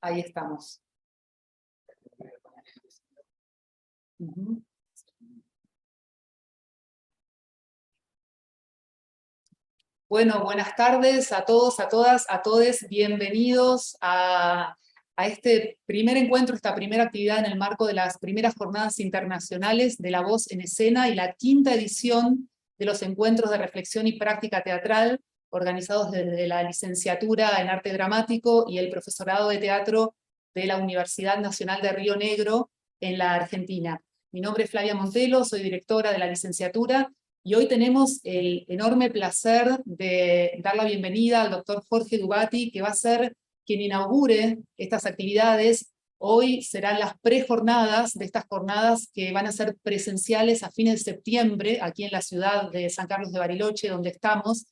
Ahí estamos. Bueno, buenas tardes a todos, a todas, a todes. Bienvenidos a este primer encuentro, esta primera actividad en el marco de las primeras jornadas internacionales de La Voz en Escena y la quinta edición de los encuentros de reflexión y práctica teatral organizados desde la licenciatura en arte dramático y el profesorado de teatro de la Universidad Nacional de Río Negro en la Argentina. Mi nombre es Flavia Montelo, soy directora de la licenciatura y hoy tenemos el enorme placer de dar la bienvenida al doctor Jorge Dubati, que va a ser quien inaugure estas actividades. Hoy serán las prejornadas de estas jornadas que van a ser presenciales a fines de septiembre, aquí en la ciudad de San Carlos de Bariloche, donde estamos.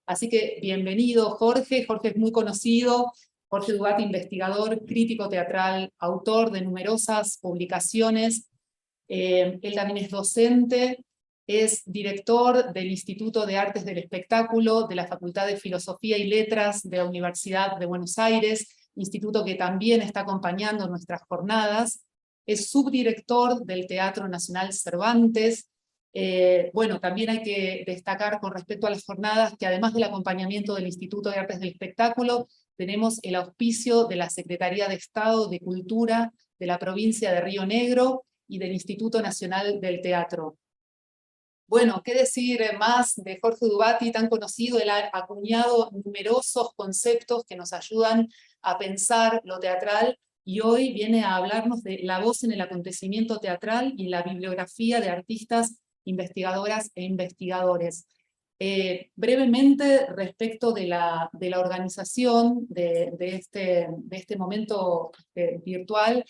Así que bienvenido, Jorge. Jorge es muy conocido. Jorge Dubati, investigador, crítico teatral, autor de numerosas publicaciones. Él también es docente, es director del Instituto de Artes del Espectáculo de la Facultad de Filosofía y Letras de la Universidad de Buenos Aires, instituto que también está acompañando nuestras jornadas. Es subdirector del Teatro Nacional Cervantes. Bueno, también hay que destacar con respecto a las jornadas que además del acompañamiento del Instituto de Artes del Espectáculo, tenemos el auspicio de la Secretaría de Estado de Cultura de la provincia de Río Negro y del Instituto Nacional del Teatro. Bueno, qué decir más de Jorge Dubati, tan conocido. Él ha acuñado numerosos conceptos que nos ayudan a pensar lo teatral, y hoy viene a hablarnos de la voz en el acontecimiento teatral y la bibliografía de artistas, investigadoras e investigadores. Brevemente, respecto de la organización de este momento virtual,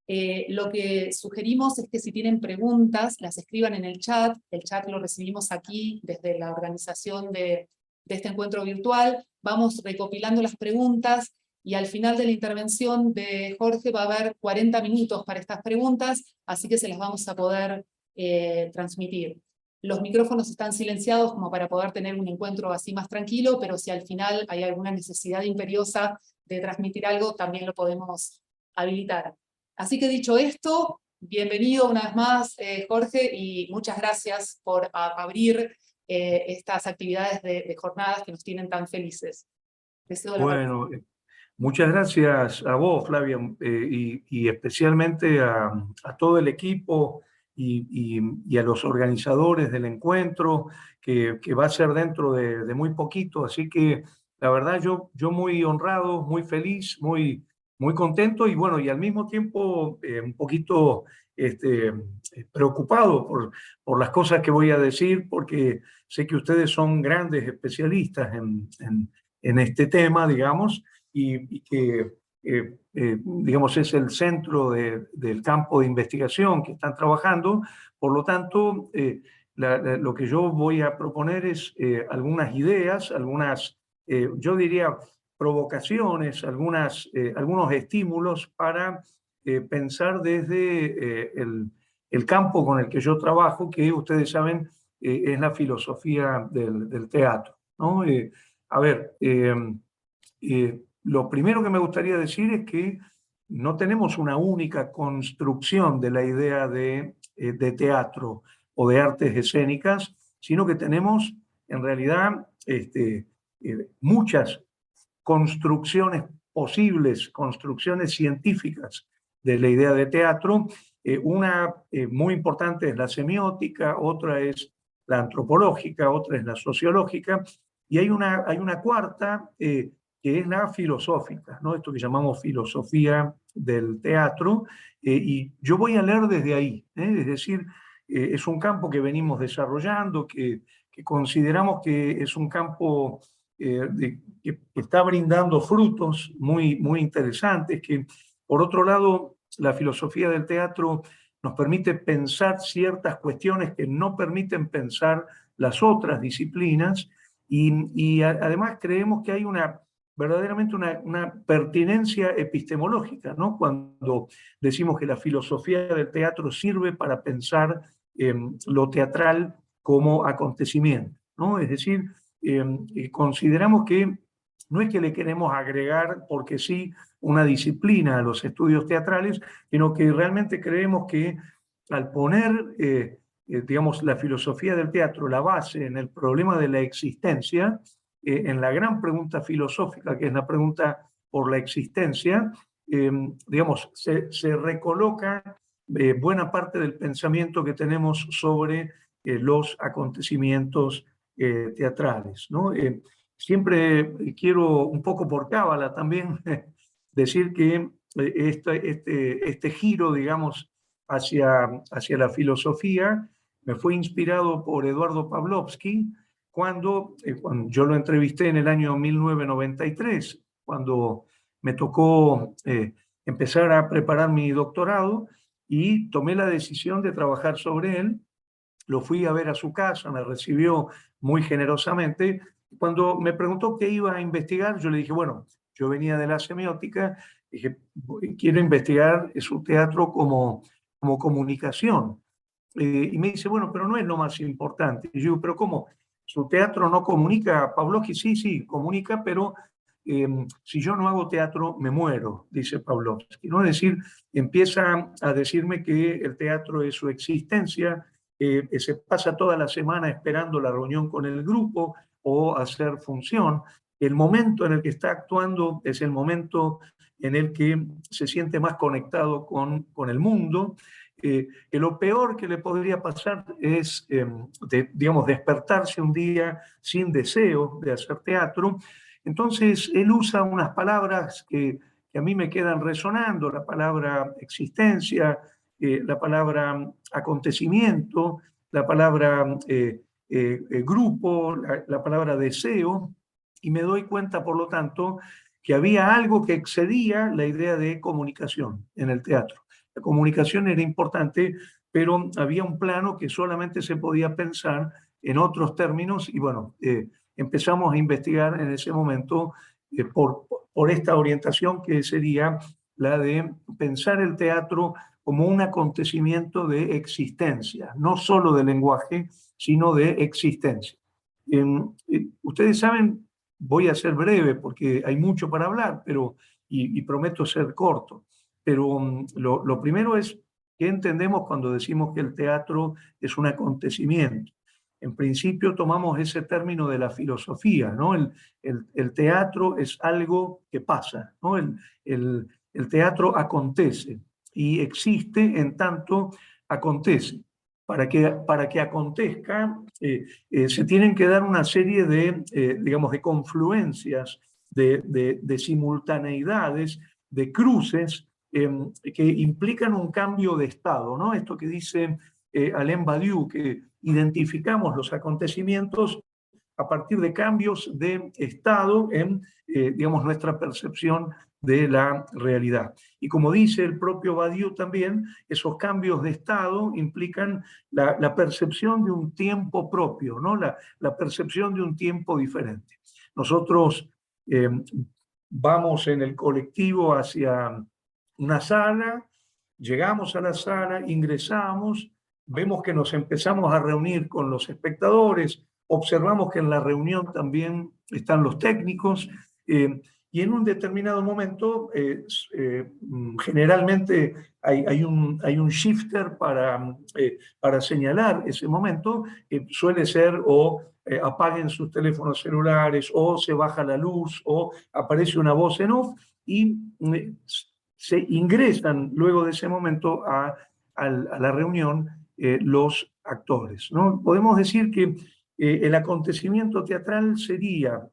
lo que sugerimos es que si tienen preguntas, las escriban en el chat lo recibimos aquí desde la organización de este encuentro virtual. Vamos recopilando las preguntas y al final de la intervención de Jorge va a haber 40 minutos para estas preguntas, así que se las vamos a poder transmitir. Los micrófonos están silenciados como para poder tener un encuentro así más tranquilo, pero si al final hay alguna necesidad imperiosa de transmitir algo, también lo podemos habilitar. Así que dicho esto, bienvenido una vez más, Jorge, y muchas gracias por abrir estas actividades de jornadas que nos tienen tan felices. Bueno, muchas gracias a vos, Flavia, y especialmente a todo el equipo y a los organizadores del encuentro, que va a ser dentro de muy poquito. Así que la verdad yo muy honrado, muy feliz, muy contento y bueno, y al mismo tiempo un poquito preocupado por las cosas que voy a decir, porque sé que ustedes son grandes especialistas en este tema, digamos, y que, digamos, es el centro del campo de investigación que están trabajando. Por lo tanto, lo que yo voy a proponer es algunas ideas, yo diría, provocaciones, algunos estímulos para pensar desde el campo con el que yo trabajo, que ustedes saben es la filosofía del teatro, ¿no? A ver, lo primero que me gustaría decir es que no tenemos una única construcción de la idea de teatro o de artes escénicas, sino que tenemos en realidad muchas construcciones posibles, construcciones científicas de la idea de teatro. Una muy importante es la semiótica, otra es la antropológica, otra es la sociológica, y hay una cuarta que es la filosófica, ¿no? Esto que llamamos filosofía del teatro, y yo voy a leer desde ahí, es decir, es un campo que venimos desarrollando, que consideramos que es un campo que está brindando frutos muy interesantes, que por otro lado la filosofía del teatro nos permite pensar ciertas cuestiones que no permiten pensar las otras disciplinas, y además creemos que hay verdaderamente una pertinencia epistemológica, ¿no? Cuando decimos que la filosofía del teatro sirve para pensar lo teatral como acontecimiento, ¿no? Es decir, consideramos que no es que le queremos agregar, porque sí, una disciplina a los estudios teatrales, sino que realmente creemos que al poner, digamos, la filosofía del teatro, la base en el problema de la existencia, en la gran pregunta filosófica, que es la pregunta por la existencia, digamos, se recoloca buena parte del pensamiento que tenemos sobre los acontecimientos teatrales, ¿no? Siempre quiero, un poco por cábala también, decir que este giro, digamos, hacia la filosofía me fue inspirado por Eduardo Pavlovsky cuando yo lo entrevisté en el año 1993, cuando me tocó empezar a preparar mi doctorado y tomé la decisión de trabajar sobre él. Lo fui a ver a su casa, me recibió muy generosamente. Cuando me preguntó qué iba a investigar, yo le dije, bueno, yo venía de la semiótica, dije, quiero investigar su teatro como comunicación. Y me dice, bueno, pero no es lo más importante. Y yo digo, pero ¿cómo? ¿Su teatro no comunica? Pavlovsky, sí, sí, comunica, pero si yo no hago teatro, me muero, dice Pavlovsky, ¿no? Es decir, empieza a decirme que el teatro es su existencia, se pasa toda la semana esperando la reunión con el grupo o hacer función. El momento en el que está actuando es el momento en el que se siente más conectado con el mundo. Que lo peor que le podría pasar es, digamos, despertarse un día sin deseo de hacer teatro. Entonces, él usa unas palabras que a mí me quedan resonando, la palabra existencia, la palabra acontecimiento, la palabra grupo, la palabra deseo, y me doy cuenta, por lo tanto, que había algo que excedía la idea de comunicación en el teatro. La comunicación era importante, pero había un plano que solamente se podía pensar en otros términos y bueno, empezamos a investigar en ese momento por esta orientación que sería la de pensar el teatro como un acontecimiento de existencia, no solo de lenguaje, sino de existencia. Ustedes saben, voy a ser breve porque hay mucho para hablar, y prometo ser corto, pero lo primero es qué entendemos cuando decimos que el teatro es un acontecimiento. En principio tomamos ese término de la filosofía, ¿no? El teatro es algo que pasa, ¿no? El teatro acontece y existe en tanto acontece. Para que acontezca, se tienen que dar una serie digamos, de confluencias, de simultaneidades, de cruces que implican un cambio de estado, ¿no? Esto que dice Alain Badiou, que identificamos los acontecimientos a partir de cambios de estado en, digamos, nuestra percepción de la realidad. Y como dice el propio Badiou también, esos cambios de estado implican la percepción de un tiempo propio, ¿no? La percepción de un tiempo diferente. Nosotros vamos en el colectivo hacia una sala, llegamos a la sala, ingresamos, vemos que nos empezamos a reunir con los espectadores, observamos que en la reunión también están los técnicos, y en un determinado momento, generalmente hay un shifter para señalar ese momento, suele ser o apaguen sus teléfonos celulares, o se baja la luz, o aparece una voz en off, y se ingresan luego de ese momento a la reunión los actores, ¿no? Podemos decir que el acontecimiento teatral sería,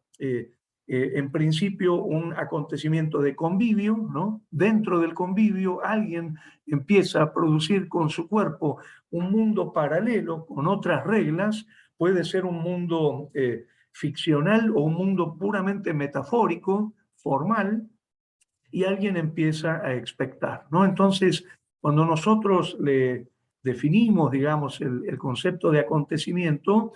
en principio, un acontecimiento de convivio, ¿no? Dentro del convivio, alguien empieza a producir con su cuerpo un mundo paralelo, con otras reglas, puede ser un mundo ficcional o un mundo puramente metafórico, formal, y alguien empieza a expectar, ¿no? Entonces, cuando nosotros le definimos, digamos, el concepto de acontecimiento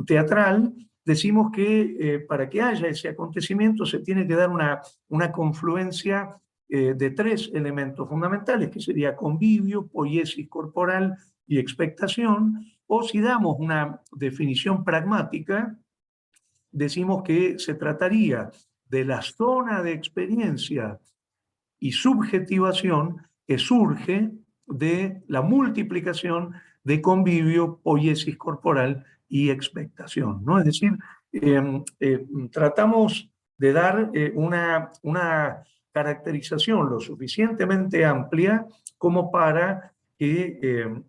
teatral, decimos que para que haya ese acontecimiento se tiene que dar una confluencia de tres elementos fundamentales, que sería convivio, poiesis corporal y expectación, o si damos una definición pragmática, decimos que se trataría de la zona de experiencia y subjetivación que surge de la multiplicación de convivio, poiesis corporal y expectación, ¿no? Es decir, tratamos de dar una caracterización lo suficientemente amplia como para que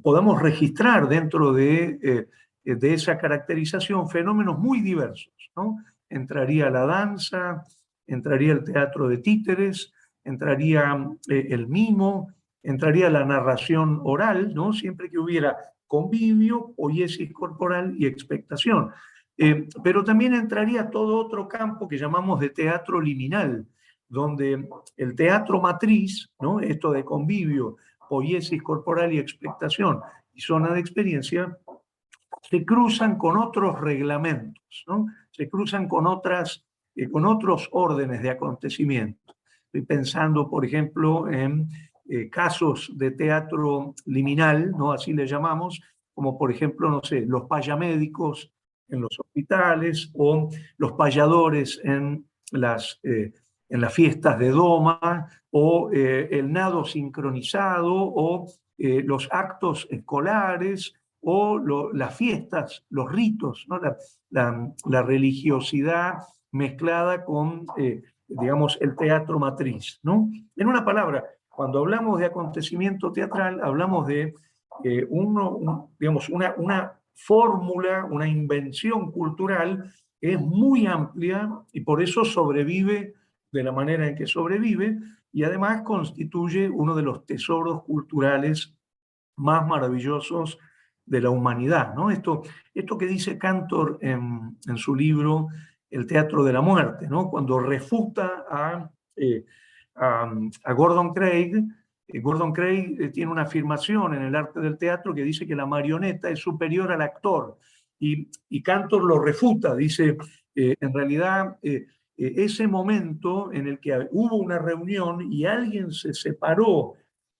podamos registrar dentro de esa caracterización fenómenos muy diversos, ¿no? Entraría la danza, entraría el teatro de títeres, entraría el mimo, entraría la narración oral, ¿no? Siempre que hubiera convivio, poiesis corporal y expectación. Pero también entraría todo otro campo que llamamos de teatro liminal, donde el teatro matriz, ¿no? Esto de convivio, poiesis corporal y expectación y zona de experiencia, se cruzan con otros reglamentos, ¿no? Se cruzan con otros órdenes de acontecimiento. Estoy pensando, por ejemplo, en casos de teatro liminal, ¿no? Así le llamamos, como por ejemplo, no sé, los payamédicos en los hospitales o los payadores en las fiestas de doma, o el nado sincronizado, o los actos escolares, o las fiestas, los ritos, ¿no? La religiosidad mezclada con, digamos, el teatro matriz, ¿no? En una palabra, cuando hablamos de acontecimiento teatral, hablamos de digamos, una fórmula, una invención cultural que es muy amplia y por eso sobrevive de la manera en que sobrevive y además constituye uno de los tesoros culturales más maravillosos de la humanidad, ¿no? Esto que dice Cantor en su libro El teatro de la muerte, ¿no? Cuando refuta a Gordon Craig. Gordon Craig tiene una afirmación en el arte del teatro que dice que la marioneta es superior al actor. Y Cantor lo refuta, dice, en realidad, ese momento en el que hubo una reunión y alguien se separó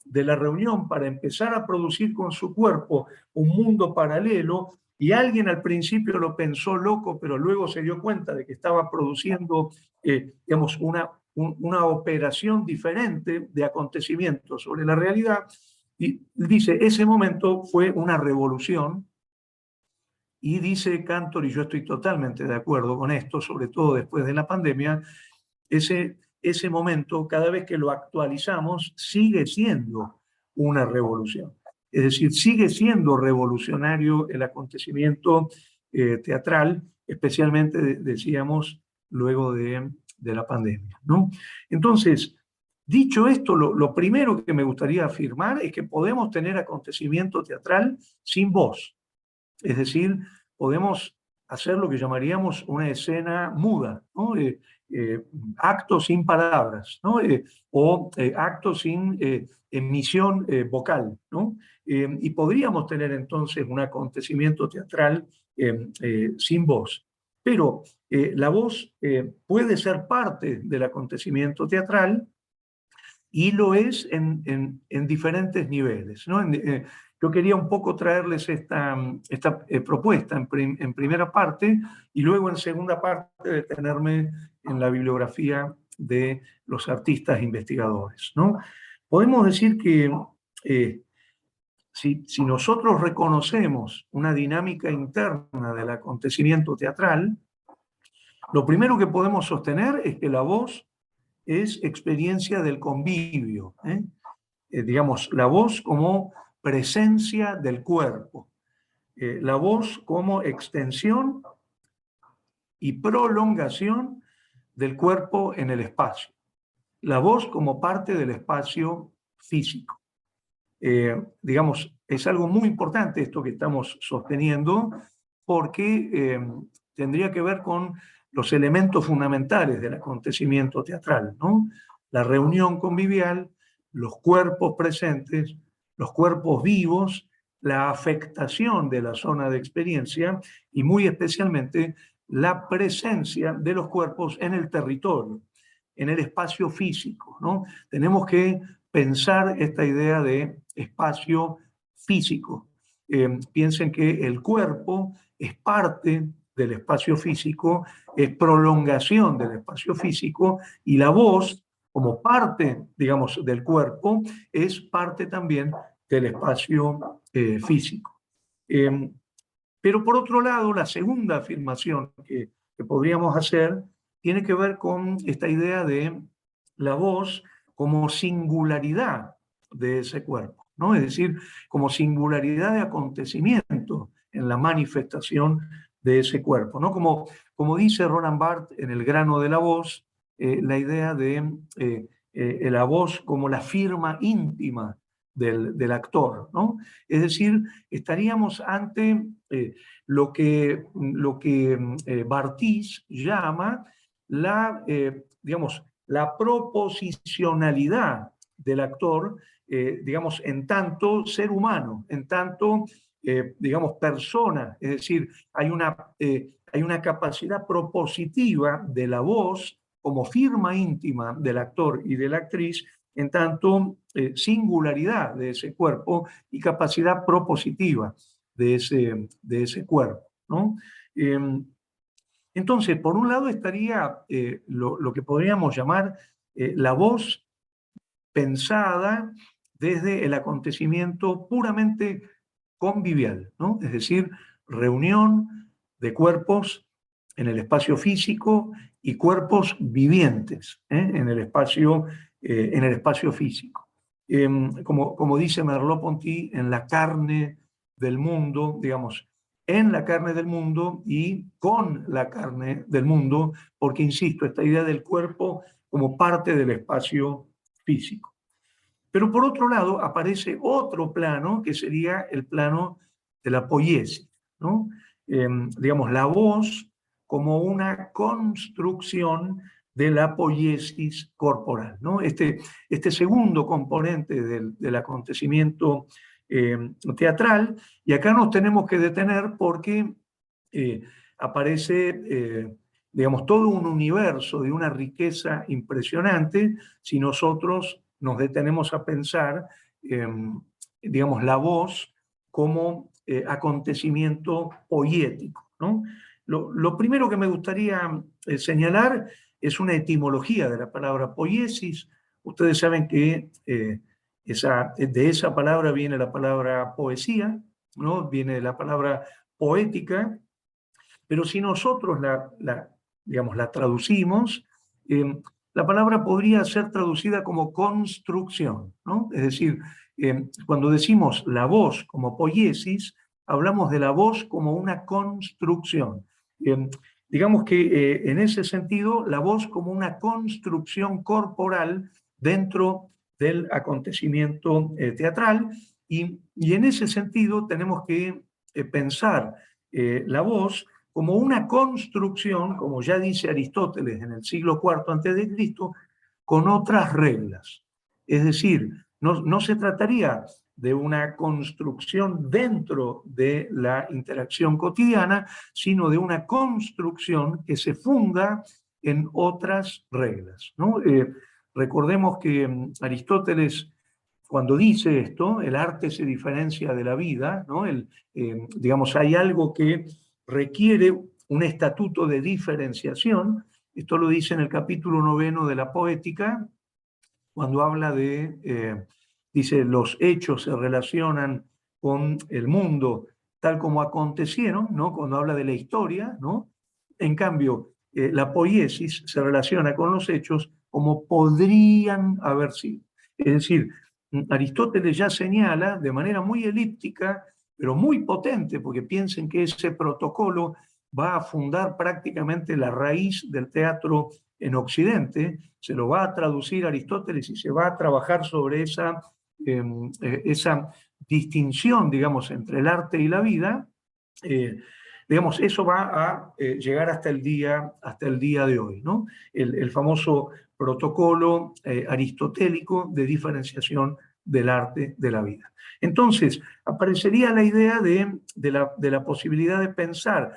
de la reunión para empezar a producir con su cuerpo un mundo paralelo, y alguien al principio lo pensó loco, pero luego se dio cuenta de que estaba produciendo, digamos, una operación diferente de acontecimientos sobre la realidad, y dice, ese momento fue una revolución, y dice Cantor, y yo estoy totalmente de acuerdo con esto, sobre todo después de la pandemia, ese momento, cada vez que lo actualizamos, sigue siendo una revolución. Es decir, sigue siendo revolucionario el acontecimiento teatral, especialmente, decíamos, luego de la pandemia, ¿no? Entonces, dicho esto, lo primero que me gustaría afirmar es que podemos tener acontecimiento teatral sin voz. Es decir, podemos hacer lo que llamaríamos una escena muda, ¿no? Actos sin palabras, ¿no? O actos sin emisión vocal, ¿no? Y podríamos tener entonces un acontecimiento teatral sin voz. Pero la voz puede ser parte del acontecimiento teatral y lo es en diferentes niveles, ¿no? Yo quería un poco traerles esta propuesta en primera parte y luego en segunda parte detenerme en la bibliografía de los artistas investigadores, ¿no? Podemos decir que si nosotros reconocemos una dinámica interna del acontecimiento teatral, lo primero que podemos sostener es que la voz es experiencia del convivio, digamos, la voz como presencia del cuerpo, la voz como extensión y prolongación del cuerpo en el espacio, la voz como parte del espacio físico. Digamos, es algo muy importante esto que estamos sosteniendo porque tendría que ver con los elementos fundamentales del acontecimiento teatral, ¿no? La reunión convivial, los cuerpos presentes, los cuerpos vivos, la afectación de la zona de experiencia y muy especialmente la presencia de los cuerpos en el territorio, en el espacio físico, ¿no? Tenemos que pensar esta idea de espacio físico. Piensen que el cuerpo es parte del espacio físico, es prolongación del espacio físico, y la voz, como parte, digamos, del cuerpo, es parte también del espacio físico. Pero por otro lado, la segunda afirmación que podríamos hacer tiene que ver con esta idea de la voz como singularidad de ese cuerpo, ¿no? Es decir, como singularidad de acontecimiento en la manifestación de ese cuerpo, ¿no? Como dice Roland Barthes en El grano de la voz, la idea de la voz como la firma íntima del actor, ¿no? Es decir, estaríamos ante lo que Barthes llama digamos, la proposicionalidad del actor, digamos, en tanto ser humano, en tanto, digamos, persona. Es decir, hay una capacidad propositiva de la voz como firma íntima del actor y de la actriz, en tanto singularidad de ese cuerpo y capacidad propositiva de ese cuerpo, ¿no? Entonces, por un lado estaría lo que podríamos llamar la voz pensada desde el acontecimiento puramente convivial, ¿no? Es decir, reunión de cuerpos en el espacio físico y cuerpos vivientes en el espacio físico. Como dice Merleau-Ponty, en la carne del mundo, digamos, en la carne del mundo y con la carne del mundo, porque, insisto, esta idea del cuerpo como parte del espacio físico. Pero por otro lado aparece otro plano que sería el plano de la poiesis, ¿no? Digamos, la voz como una construcción de la poiesis corporal, ¿no? Este segundo componente del acontecimiento teatral, y acá nos tenemos que detener porque aparece, digamos, todo un universo de una riqueza impresionante si nosotros nos detenemos a pensar, digamos, la voz como acontecimiento poético, ¿no? Lo primero que me gustaría señalar es una etimología de la palabra poiesis. Ustedes saben que de esa palabra viene la palabra poesía, ¿no? Viene la palabra poética, pero si nosotros digamos, la traducimos, la palabra podría ser traducida como construcción, ¿no? Es decir, cuando decimos la voz como poiesis, hablamos de la voz como una construcción. Digamos que en ese sentido, la voz como una construcción corporal dentro del acontecimiento teatral, y en ese sentido tenemos que pensar la voz como una construcción, como ya dice Aristóteles en el siglo IV a.C., con otras reglas. Es decir, no se trataría de una construcción dentro de la interacción cotidiana, sino de una construcción que se funda en otras reglas, ¿no? Recordemos que Aristóteles, cuando dice esto, el arte se diferencia de la vida, ¿no? Digamos, hay algo que requiere un estatuto de diferenciación. Esto lo dice en el capítulo 9 de la Poética, cuando habla dice, los hechos se relacionan con el mundo tal como acontecieron, ¿no? Cuando habla de la historia, ¿no? En cambio, la poiesis se relaciona con los hechos como podrían haber sido. Es decir, Aristóteles ya señala de manera muy elíptica, pero muy potente, porque piensen que ese protocolo va a fundar prácticamente la raíz del teatro en Occidente, se lo va a traducir Aristóteles y se va a trabajar sobre esa distinción, digamos, entre el arte y la vida. Digamos, eso va a llegar hasta el día de hoy, ¿no? El famoso protocolo aristotélico de diferenciación del arte de la vida. Entonces, aparecería la idea de la posibilidad de pensar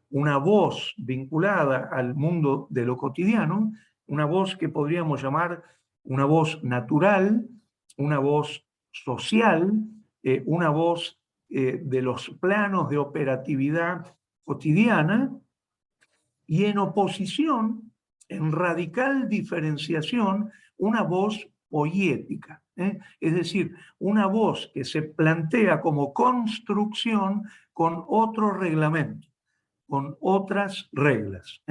una voz vinculada al mundo de lo cotidiano, una voz que podríamos llamar una voz natural, una voz social, una voz de los planos de operatividad cotidiana, y en oposición, en radical diferenciación, una voz poética, es decir, una voz que se plantea como construcción con otro reglamento, con otras reglas.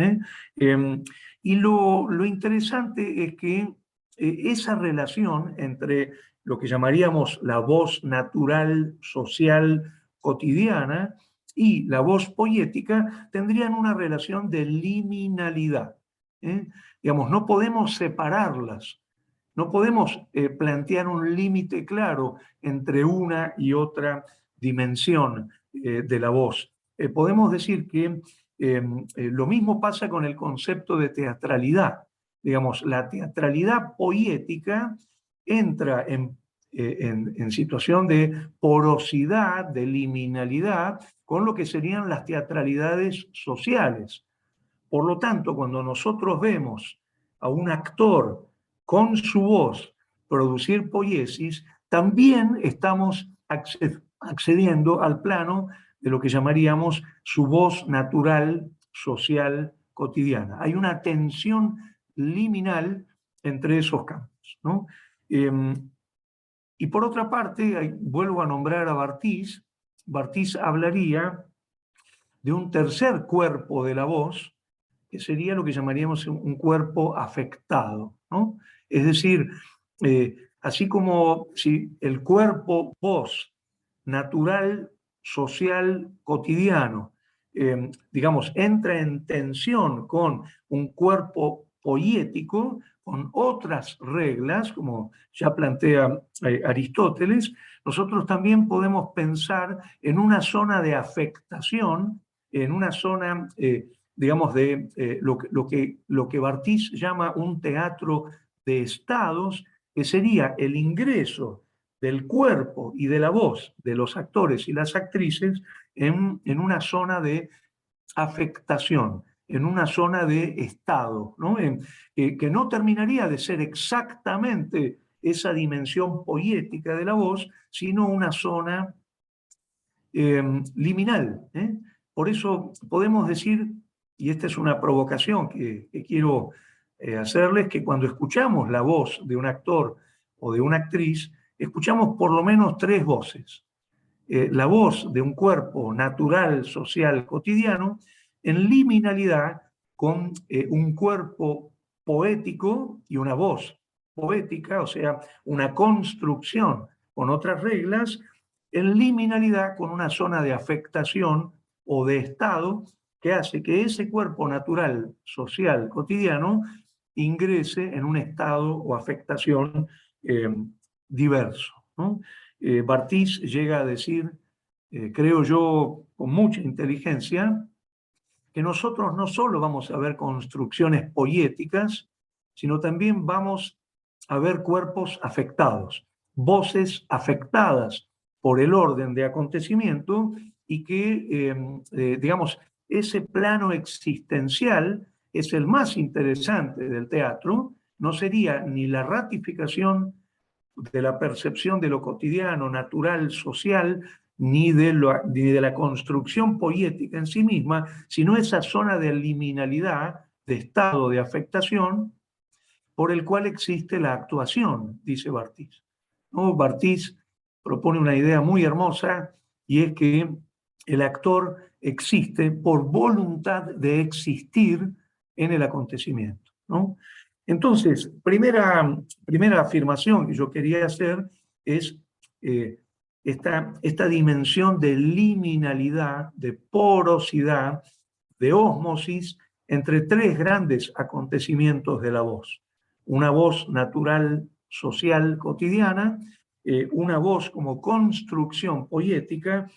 Y lo interesante es que esa relación entre lo que llamaríamos la voz natural, social, cotidiana, y la voz poética tendrían una relación de liminalidad. Digamos, no podemos separarlas, no podemos plantear un límite claro entre una y otra dimensión de la voz. Podemos decir que lo mismo pasa con el concepto de teatralidad. Digamos, la teatralidad poética entra en situación de porosidad, de liminalidad, con lo que serían las teatralidades sociales. Por lo tanto, cuando nosotros vemos a un actor con su voz producir poiesis, también estamos accediendo al plano de lo que llamaríamos su voz natural, social, cotidiana. Hay una tensión liminal entre esos campos, ¿no? Y por otra parte, vuelvo a nombrar a Barthes. Barthes hablaría de un tercer cuerpo de la voz, que sería lo que llamaríamos un cuerpo afectado, ¿no? Es decir, así como si el cuerpo voz natural, social, cotidiano, digamos, entra en tensión con un cuerpo poético, con otras reglas, como ya plantea Aristóteles, nosotros también podemos pensar en una zona de afectación, en una zona, digamos, de lo que Barthes llama un teatro de estados, que sería el ingreso del cuerpo y de la voz de los actores y las actrices en una zona de afectación, en una zona de estado, ¿no? Que no terminaría de ser exactamente esa dimensión poética de la voz, sino una zona liminal. Por eso podemos decir, y esta es una provocación que quiero hacerles, que cuando escuchamos la voz de un actor o de una actriz, escuchamos por lo menos tres voces. La voz de un cuerpo natural, social, cotidiano, en liminalidad con un cuerpo poético y una voz poética, o sea, una construcción con otras reglas, en liminalidad con una zona de afectación o de estado que hace que ese cuerpo natural, social, cotidiano, ingrese en un estado o afectación diverso, ¿no? Barthes llega a decir, creo yo, con mucha inteligencia, que nosotros no solo vamos a ver construcciones poéticas, sino también vamos a ver cuerpos afectados, voces afectadas por el orden de acontecimiento y que, digamos, ese plano existencial es el más interesante del teatro, no sería ni la ratificación de la percepción de lo cotidiano, natural, social, ni de la construcción poética en sí misma, sino esa zona de liminalidad, de estado de afectación, por el cual existe la actuación, dice Barthes. ¿No? Barthes propone una idea muy hermosa, y es que el actor existe por voluntad de existir en el acontecimiento, ¿no? Entonces, primera afirmación que yo quería hacer es esta dimensión de liminalidad, de porosidad, de ósmosis entre tres grandes acontecimientos de la voz. Una voz natural, social, cotidiana, una voz como construcción poética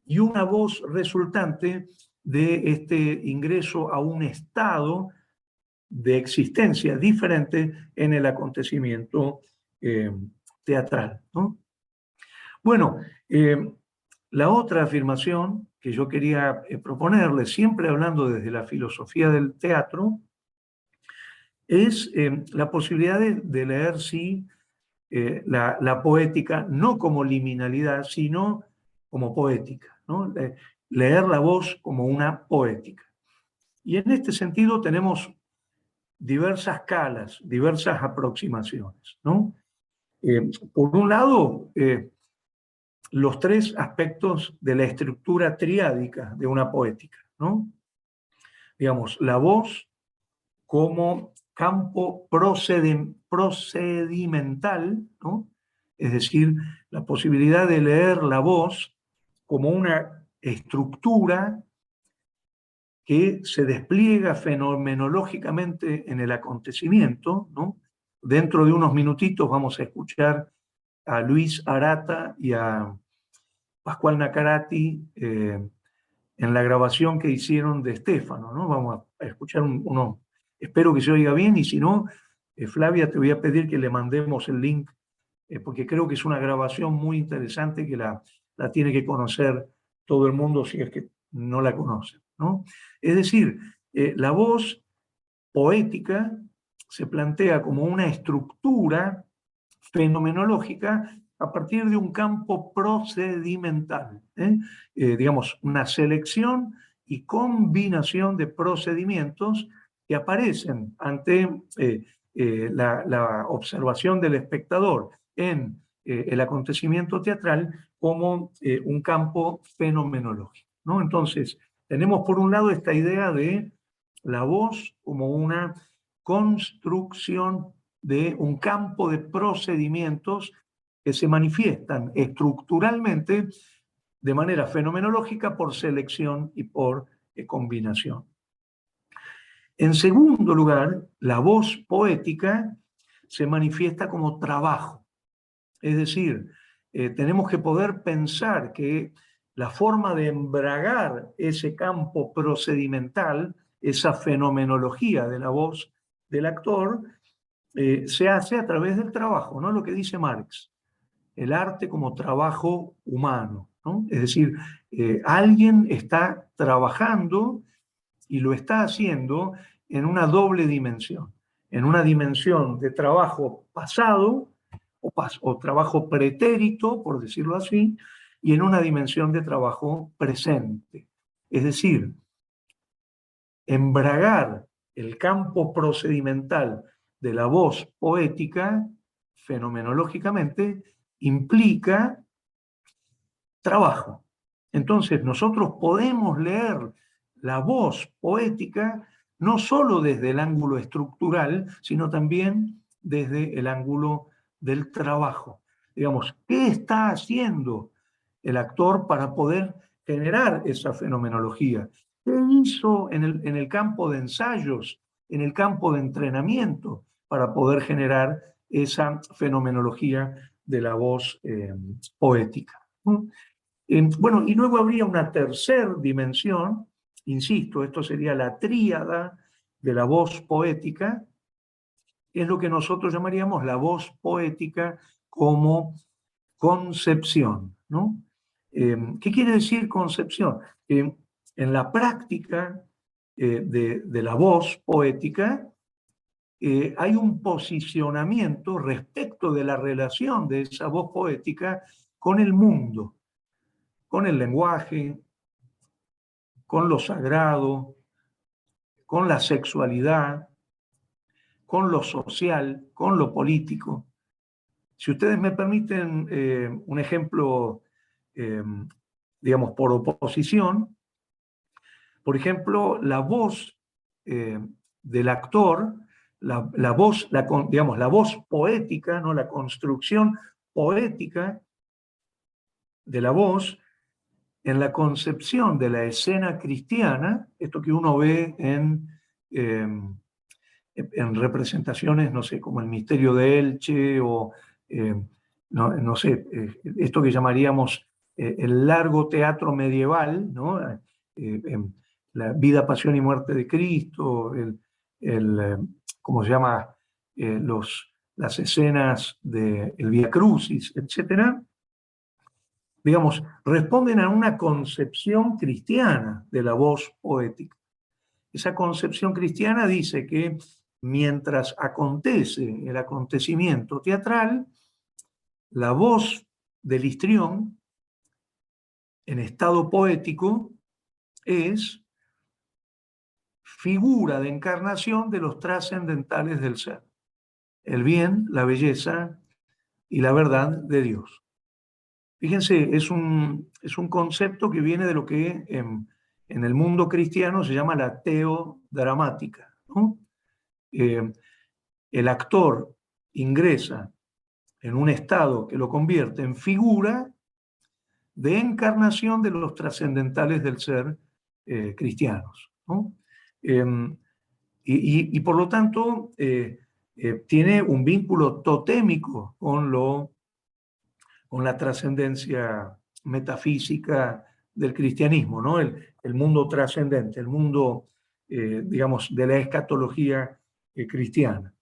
y una voz resultante de este ingreso a un estado de existencia diferente en el acontecimiento teatral, ¿no? Bueno, la otra afirmación que yo quería proponerle, siempre hablando desde la filosofía del teatro, es la posibilidad de leer, sí, la poética no como liminalidad, sino como poética, ¿no? leer la voz como una poética. Y en este sentido tenemos diversas calas, diversas aproximaciones, ¿no? Por un lado, los tres aspectos de la estructura triádica de una poética, ¿no? Digamos, la voz como campo procedimental, ¿no? Es decir, la posibilidad de leer la voz como una estructura que se despliega fenomenológicamente en el acontecimiento, ¿no? Dentro de unos minutitos vamos a escuchar a Luis Arata y a Pascual Nacarati en la grabación que hicieron de Stefano, ¿no? Vamos a escuchar uno, espero que se oiga bien, y si no, Flavia, te voy a pedir que le mandemos el link, porque creo que es una grabación muy interesante que la tiene que conocer todo el mundo si es que no la conoce, ¿no? Es decir, la voz poética se plantea como una estructura fenomenológica a partir de un campo procedimental, digamos, una selección y combinación de procedimientos que aparecen ante la observación del espectador en el acontecimiento teatral como un campo fenomenológico, ¿no? Entonces, tenemos por un lado esta idea de la voz como una construcción de un campo de procedimientos que se manifiestan estructuralmente de manera fenomenológica por selección y por combinación. En segundo lugar, la voz poética se manifiesta como trabajo. Es decir, tenemos que poder pensar que la forma de embragar ese campo procedimental, esa fenomenología de la voz del actor, se hace a través del trabajo, ¿no? Lo que dice Marx, el arte como trabajo humano, ¿no? Es decir, alguien está trabajando y lo está haciendo en una doble dimensión, en una dimensión de trabajo pasado o trabajo pretérito, por decirlo así, y en una dimensión de trabajo presente. Es decir, embragar el campo procedimental de la voz poética, fenomenológicamente, implica trabajo. Entonces, nosotros podemos leer la voz poética no solo desde el ángulo estructural, sino también desde el ángulo del trabajo. Digamos, ¿qué está haciendo el actor para poder generar esa fenomenología? ¿Qué hizo en el campo de ensayos, en el campo de entrenamiento, para poder generar esa fenomenología de la voz poética? Bueno, y luego habría una tercera dimensión, insisto, esto sería la tríada de la voz poética, es lo que nosotros llamaríamos la voz poética como concepción, ¿no? ¿Qué quiere decir concepción? En la práctica de la voz poética hay un posicionamiento respecto de la relación de esa voz poética con el mundo, con el lenguaje, con lo sagrado, con la sexualidad, con lo social, con lo político. Si ustedes me permiten un ejemplo, digamos, por oposición, por ejemplo, la voz del actor, digamos, la voz poética, ¿no? La construcción poética de la voz, en la concepción de la escena cristiana, esto que uno ve en representaciones, no sé, como el Misterio de Elche o, no sé, esto que llamaríamos el largo teatro medieval, ¿no? La vida, pasión y muerte de Cristo, ¿cómo se llama? Las escenas del Vía Crucis, etcétera, digamos, responden a una concepción cristiana de la voz poética. Esa concepción cristiana dice que mientras acontece el acontecimiento teatral, la voz del histrión, en estado poético, es figura de encarnación de los trascendentales del ser. El bien, la belleza y la verdad de Dios. Fíjense, es un concepto que viene de lo que en el mundo cristiano se llama la teodramática, ¿no? El actor ingresa en un estado que lo convierte en figura de encarnación de los trascendentales del ser cristianos, ¿no? Y por lo tanto tiene un vínculo totémico con la trascendencia metafísica del cristianismo, ¿no? El mundo trascendente, el mundo, digamos, de la escatología cristiana.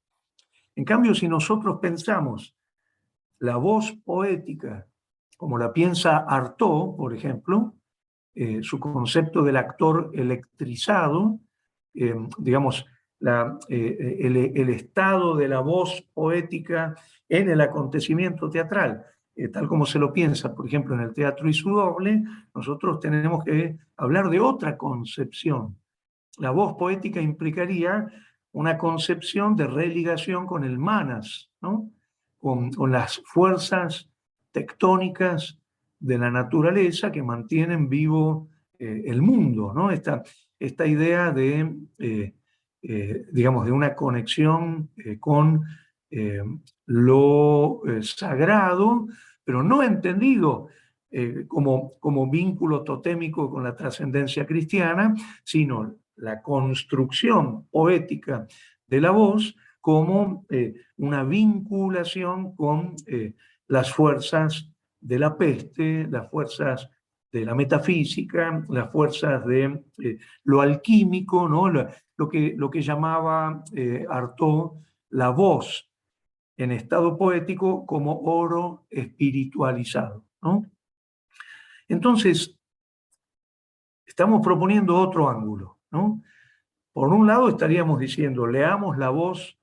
En cambio, si nosotros pensamos la voz poética, como la piensa Artaud, por ejemplo, su concepto del actor electrizado, digamos, el estado de la voz poética en el acontecimiento teatral, tal como se lo piensa, por ejemplo, en el teatro y su doble, nosotros tenemos que hablar de otra concepción. La voz poética implicaría una concepción de religación con el manas, ¿no? Con las fuerzas tectónicas de la naturaleza que mantienen vivo el mundo, ¿no? Esta idea de, digamos, de una conexión con lo sagrado, pero no entendido como vínculo totémico con la trascendencia cristiana, sino la construcción poética de la voz como una vinculación con las fuerzas de la peste, las fuerzas de la metafísica, las fuerzas de lo alquímico, ¿no? Lo que llamaba Artaud la voz en estado poético como oro espiritualizado, ¿no? Entonces, estamos proponiendo otro ángulo, ¿no? Por un lado estaríamos diciendo, leamos la voz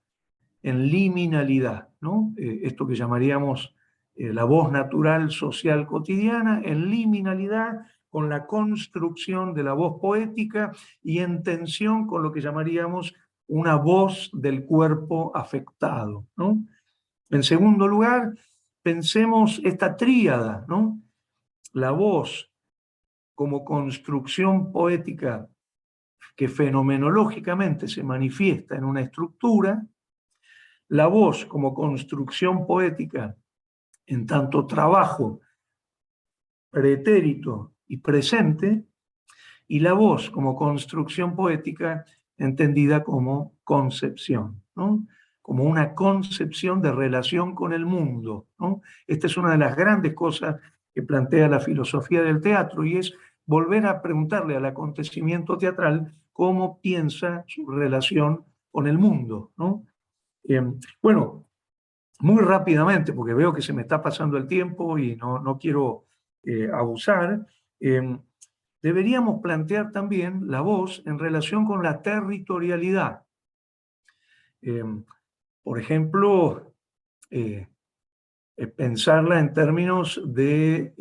en liminalidad, ¿no? Esto que llamaríamos la voz natural social cotidiana, en liminalidad con la construcción de la voz poética y en tensión con lo que llamaríamos una voz del cuerpo afectado, ¿no? En segundo lugar, pensemos esta tríada, ¿no? La voz como construcción poética que fenomenológicamente se manifiesta en una estructura, la voz como construcción poética en tanto trabajo pretérito y presente, y la voz como construcción poética entendida como concepción, ¿no? Como una concepción de relación con el mundo, ¿no? Esta es una de las grandes cosas que plantea la filosofía del teatro y es volver a preguntarle al acontecimiento teatral cómo piensa su relación con el mundo, ¿no? Bueno, muy rápidamente, porque veo que se me está pasando el tiempo y no quiero abusar, deberíamos plantear también la voz en relación con la territorialidad. Por ejemplo, pensarla en términos de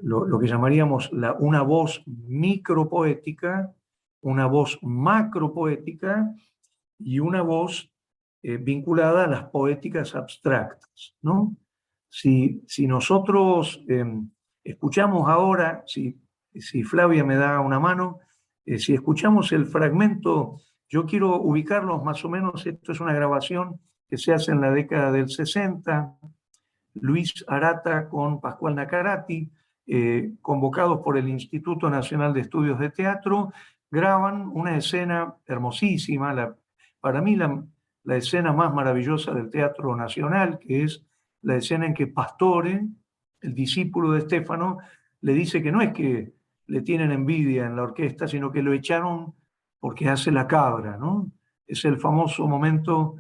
lo que llamaríamos una voz micropoética, una voz macropoética y una voz vinculada a las poéticas abstractas, ¿no? Si nosotros escuchamos ahora, si Flavia me da una mano, si escuchamos el fragmento, yo quiero ubicarlos más o menos, esto es una grabación que se hace en la década del 60, Luis Arata con Pascual Nacarati, convocados por el Instituto Nacional de Estudios de Teatro, graban una escena hermosísima, para mí la escena más maravillosa del Teatro Nacional, que es la escena en que Pastore, el discípulo de Stefano, le dice que no es que le tienen envidia en la orquesta, sino que lo echaron porque hace la cabra, ¿no? Es el famoso momento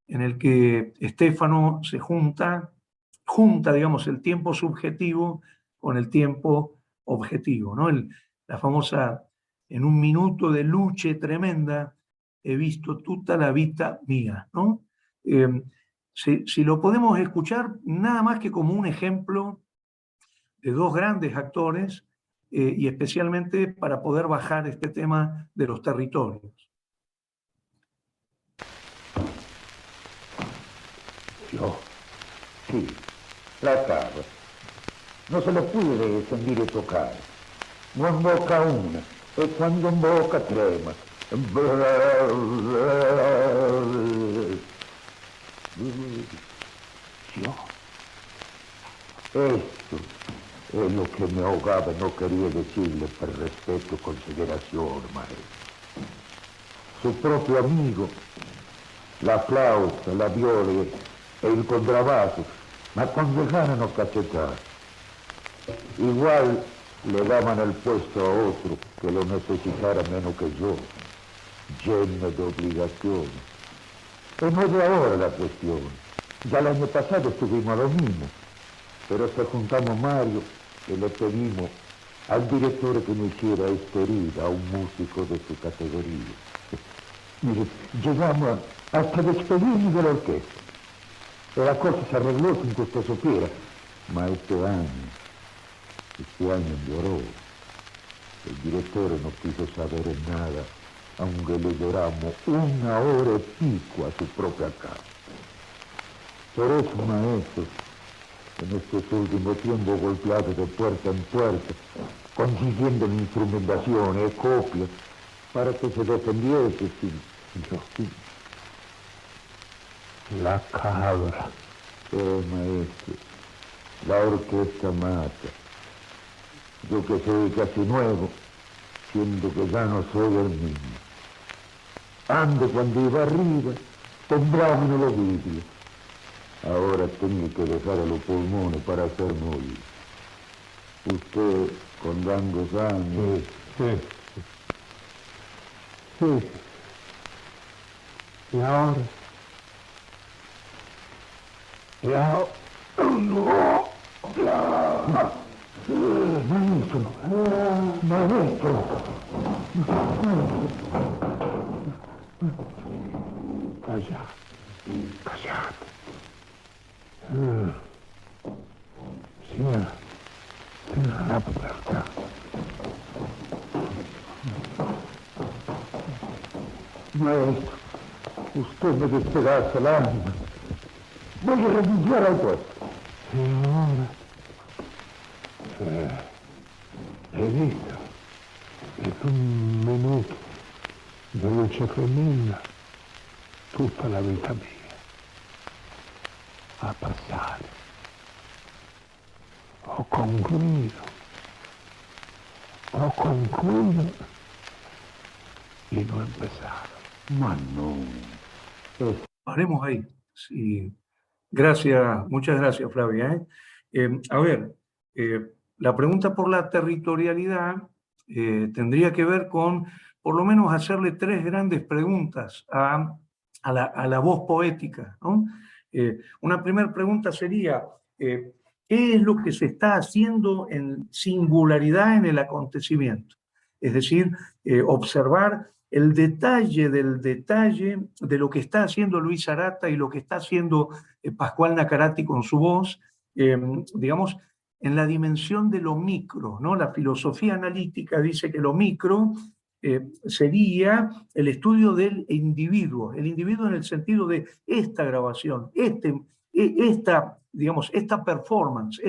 en el que Stefano se junta, digamos, el tiempo subjetivo con el tiempo objetivo, ¿no? La famosa, en un minuto de lucha tremenda, he visto tutta la vita mía, ¿no? Si lo podemos escuchar nada más que como un ejemplo de dos grandes actores y especialmente para poder bajar este tema de los territorios. Io? Sì, la cava. Non se la puede sentire toccare. Non bocca una, e quando bocca trema. Io? Esto es lo que me ahogaba, no quería decirle por respeto y consideración, maestro. Su propio amigo, la flauta, la viola e il contrabbasso, me aconsejaron cachetar. Igual le daban el puesto a otro que lo necesitara menos que yo, lleno de obligaciones. Y no es de ahora la cuestión. Ya el año pasado estuvimos a lo mismo, pero se juntamos Mario y le pedimos al director que me hiciera esta herida a un músico de su categoría. Mire, llegamos hasta despedirnos de la orquesta. Y la cosa se arregló sin que usted supiera. Ma este año lloró. El director no quiso saber nada, aunque le lloramos 1 hora y pico a su propia casa. Por eso, maestro, en estos últimos tiempos golpeado de puerta en puerta, consiguiendo instrumentaciones, copias, para que se defendiese sin... La cabra. Maestro, la orquesta mata. Yo que soy casi nuevo, siento que ya no soy el mismo. Antes cuando iba arriba, temblaba en los vidrios. Ahora tengo que dejar a los pulmones para hacerme oír. Usted, con largos años... Sí. Y ahora... No. Maestro. Callate. Cierra la puerta. Maestro, usted me despedaza el alma. Voy a renunciar al puesto. Y ahora... Hai visto? In un minuto di luce femminile tutta la vita mia a passare. Ho concluido y no empezar. Mano. Paremos ahí. Sí. Gracias, muchas gracias, Flavia. A ver, la pregunta por la territorialidad tendría que ver con, por lo menos, hacerle 3 grandes preguntas a la voz poética, ¿no? Una primera pregunta sería, ¿qué es lo que se está haciendo en singularidad en el acontecimiento? Es decir, observar el detalle del detalle de lo que está haciendo Luis Arata y lo que está haciendo Pascual Nacarati con su voz, digamos, en la dimensión de lo micro, ¿no? La filosofía analítica dice que lo micro sería el estudio del individuo, el individuo en el sentido de esta grabación, digamos, esta performance,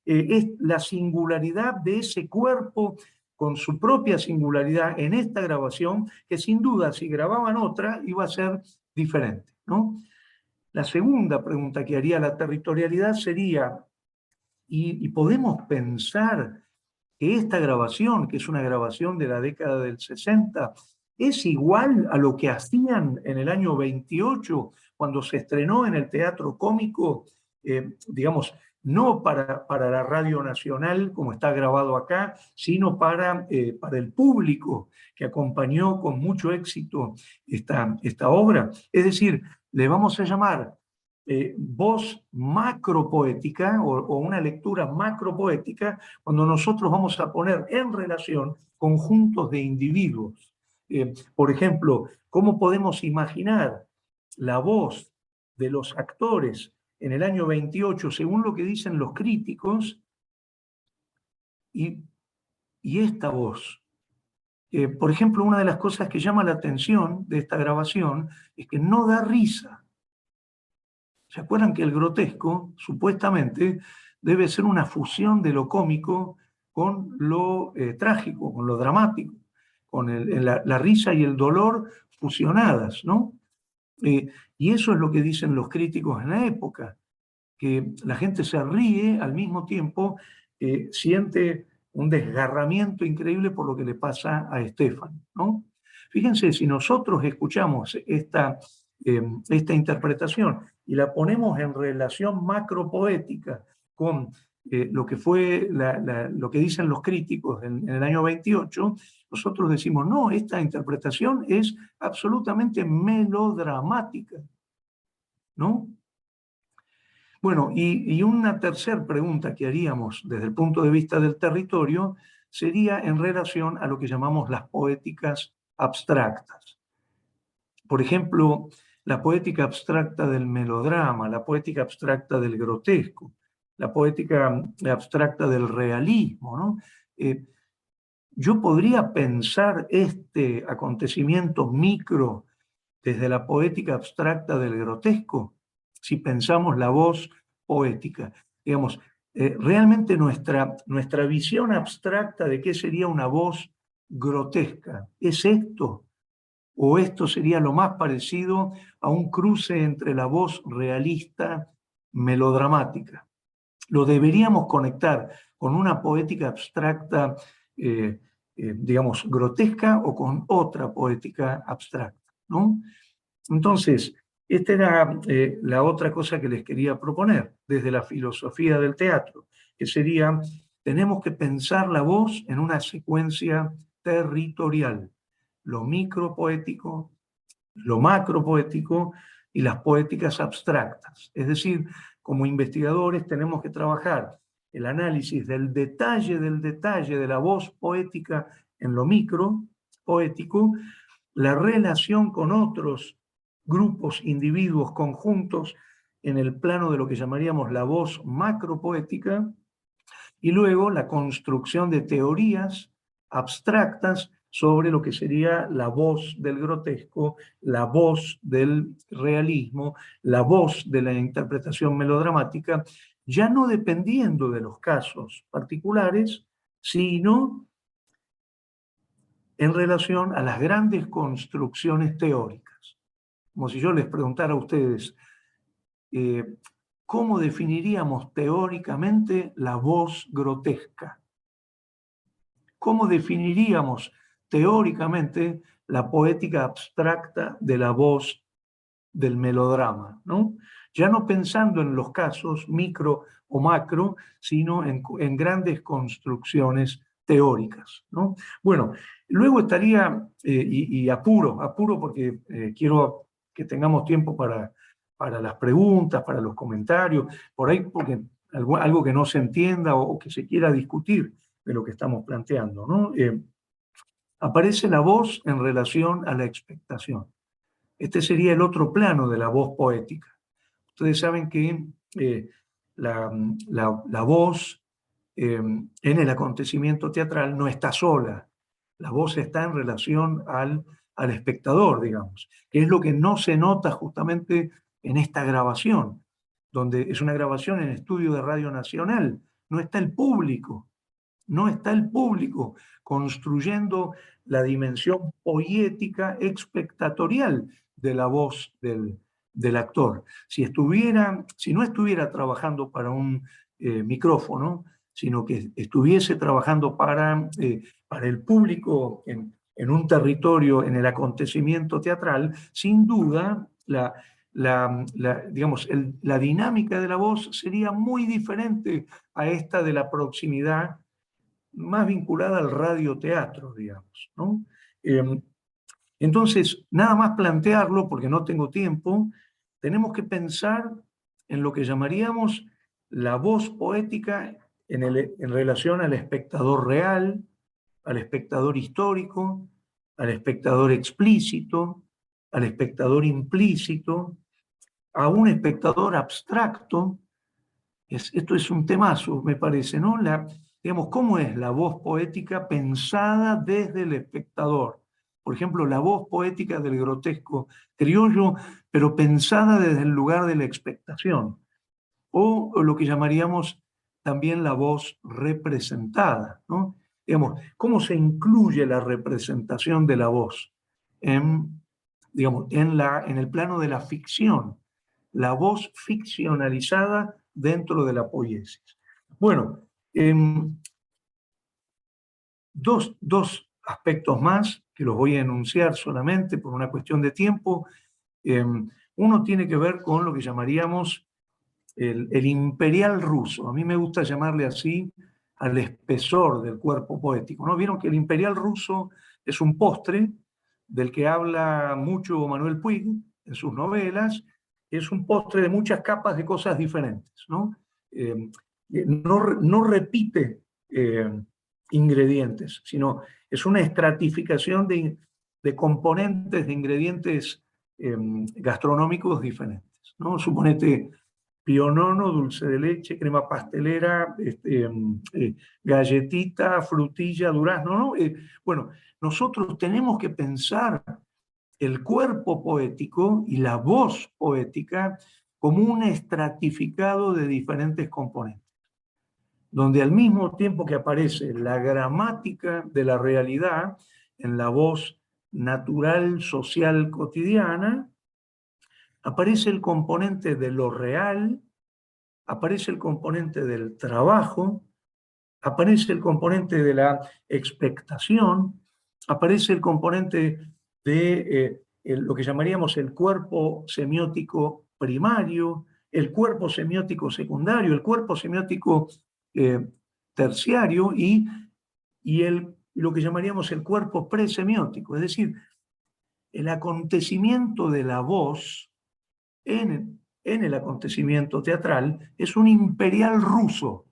es la singularidad de ese cuerpo con su propia singularidad en esta grabación, que sin duda si grababan otra iba a ser diferente, ¿no? La segunda pregunta que haría la territorialidad sería, ¿y podemos pensar que esta grabación, que es una grabación de la década del 60, es igual a lo que hacían en el año 28, cuando se estrenó en el Teatro Cómico, digamos, no para la Radio Nacional, como está grabado acá, sino para el público que acompañó con mucho éxito esta obra? Es decir, le vamos a llamar voz macropoética o una lectura macropoética cuando nosotros vamos a poner en relación conjuntos de individuos. Por ejemplo, ¿cómo podemos imaginar la voz de los actores en el año 28, según lo que dicen los críticos, y y esta voz. Por ejemplo, una de las cosas que llama la atención de esta grabación es que no da risa. ¿Se acuerdan que el grotesco, supuestamente, debe ser una fusión de lo cómico con lo trágico, con lo dramático, con la risa y el dolor fusionadas, ¿no? Y eso es lo que dicen los críticos en la época, que la gente se ríe al mismo tiempo, siente un desgarramiento increíble por lo que le pasa a Stefan, ¿no? Fíjense, si nosotros escuchamos esta interpretación y la ponemos en relación macropoética con lo que fue lo que dicen los críticos en el año 28, nosotros decimos, no, esta interpretación es absolutamente melodramática, ¿no? Bueno, y una tercera pregunta que haríamos desde el punto de vista del territorio sería en relación a lo que llamamos las poéticas abstractas. Por ejemplo, la poética abstracta del melodrama, la poética abstracta del grotesco, la poética abstracta del realismo, ¿no? Yo podría pensar este acontecimiento micro desde la poética abstracta del grotesco, si pensamos la voz poética. Digamos, realmente nuestra visión abstracta de qué sería una voz grotesca, ¿es esto? ¿O esto sería lo más parecido a un cruce entre la voz realista melodramática? Lo deberíamos conectar con una poética abstracta, digamos, grotesca o con otra poética abstracta, ¿no? Entonces, esta era la otra cosa que les quería proponer desde la filosofía del teatro, que sería, tenemos que pensar la voz en una secuencia territorial, lo micropoético, lo macropoético y las poéticas abstractas. Es decir, como investigadores tenemos que trabajar el análisis del detalle de la voz poética en lo micropoético, la relación con otros grupos, individuos, conjuntos en el plano de lo que llamaríamos la voz macropoética, y luego la construcción de teorías abstractas sobre lo que sería la voz del grotesco, la voz del realismo, la voz de la interpretación melodramática, ya no dependiendo de los casos particulares, sino en relación a las grandes construcciones teóricas. Como si yo les preguntara a ustedes, ¿cómo definiríamos teóricamente la voz grotesca? ¿Cómo definiríamos teóricamente la poética abstracta de la voz del melodrama, ¿no? Ya no pensando en los casos micro o macro, sino en grandes construcciones teóricas, ¿no? Bueno, luego estaría, y apuro porque quiero que tengamos tiempo para las preguntas, para los comentarios, por ahí porque algo que no se entienda o que se quiera discutir de lo que estamos planteando, ¿no? Aparece la voz en relación a la expectación. Este sería el otro plano de la voz poética. Ustedes saben que la voz en el acontecimiento teatral no está sola. La voz está en relación al espectador, digamos, que es lo que no se nota justamente en esta grabación, donde es una grabación en estudio de Radio Nacional. No está el público. No está el público construyendo la dimensión poética expectatorial de la voz del actor. Si no estuviera trabajando para un micrófono, sino que estuviese trabajando para el público en un territorio, en el acontecimiento teatral, sin duda digamos, la dinámica de la voz sería muy diferente a esta de la proximidad, más vinculada al radioteatro, digamos, ¿no? Entonces, nada más plantearlo, porque no tengo tiempo, tenemos que pensar en lo que llamaríamos la voz poética en relación al espectador real, al espectador histórico, al espectador explícito, al espectador implícito, a un espectador abstracto. Esto es un temazo, me parece, ¿no? digamos, cómo es la voz poética pensada desde el espectador. Por ejemplo, la voz poética del grotesco criollo, pero pensada desde el lugar de la expectación. O lo que llamaríamos también la voz representada, ¿no? Digamos, cómo se incluye la representación de la voz en, digamos, en el plano de la ficción, la voz ficcionalizada dentro de la poiesis. Bueno, dos aspectos más que los voy a enunciar solamente por una cuestión de tiempo. Uno tiene que ver con lo que llamaríamos el imperial ruso. A mí me gusta llamarle así al espesor del cuerpo poético, ¿no? Vieron que el imperial ruso es un postre del que habla mucho Manuel Puig en sus novelas. Es un postre de muchas capas de cosas diferentes, ¿no? No repite ingredientes, sino es una estratificación de componentes, de ingredientes gastronómicos diferentes, ¿no? Suponete pionono, dulce de leche, crema pastelera, galletita, frutilla, durazno, ¿no? Bueno, nosotros tenemos que pensar el cuerpo poético y la voz poética como un estratificado de diferentes componentes, donde al mismo tiempo que aparece la gramática de la realidad en la voz natural, social, cotidiana, aparece el componente de lo real, aparece el componente del trabajo, aparece el componente de la expectación, aparece el componente de lo que llamaríamos el cuerpo semiótico primario, el cuerpo semiótico secundario, el cuerpo semiótico terciario y lo que llamaríamos el cuerpo presemiótico, es decir, el acontecimiento de la voz en el acontecimiento teatral es un imperial ruso.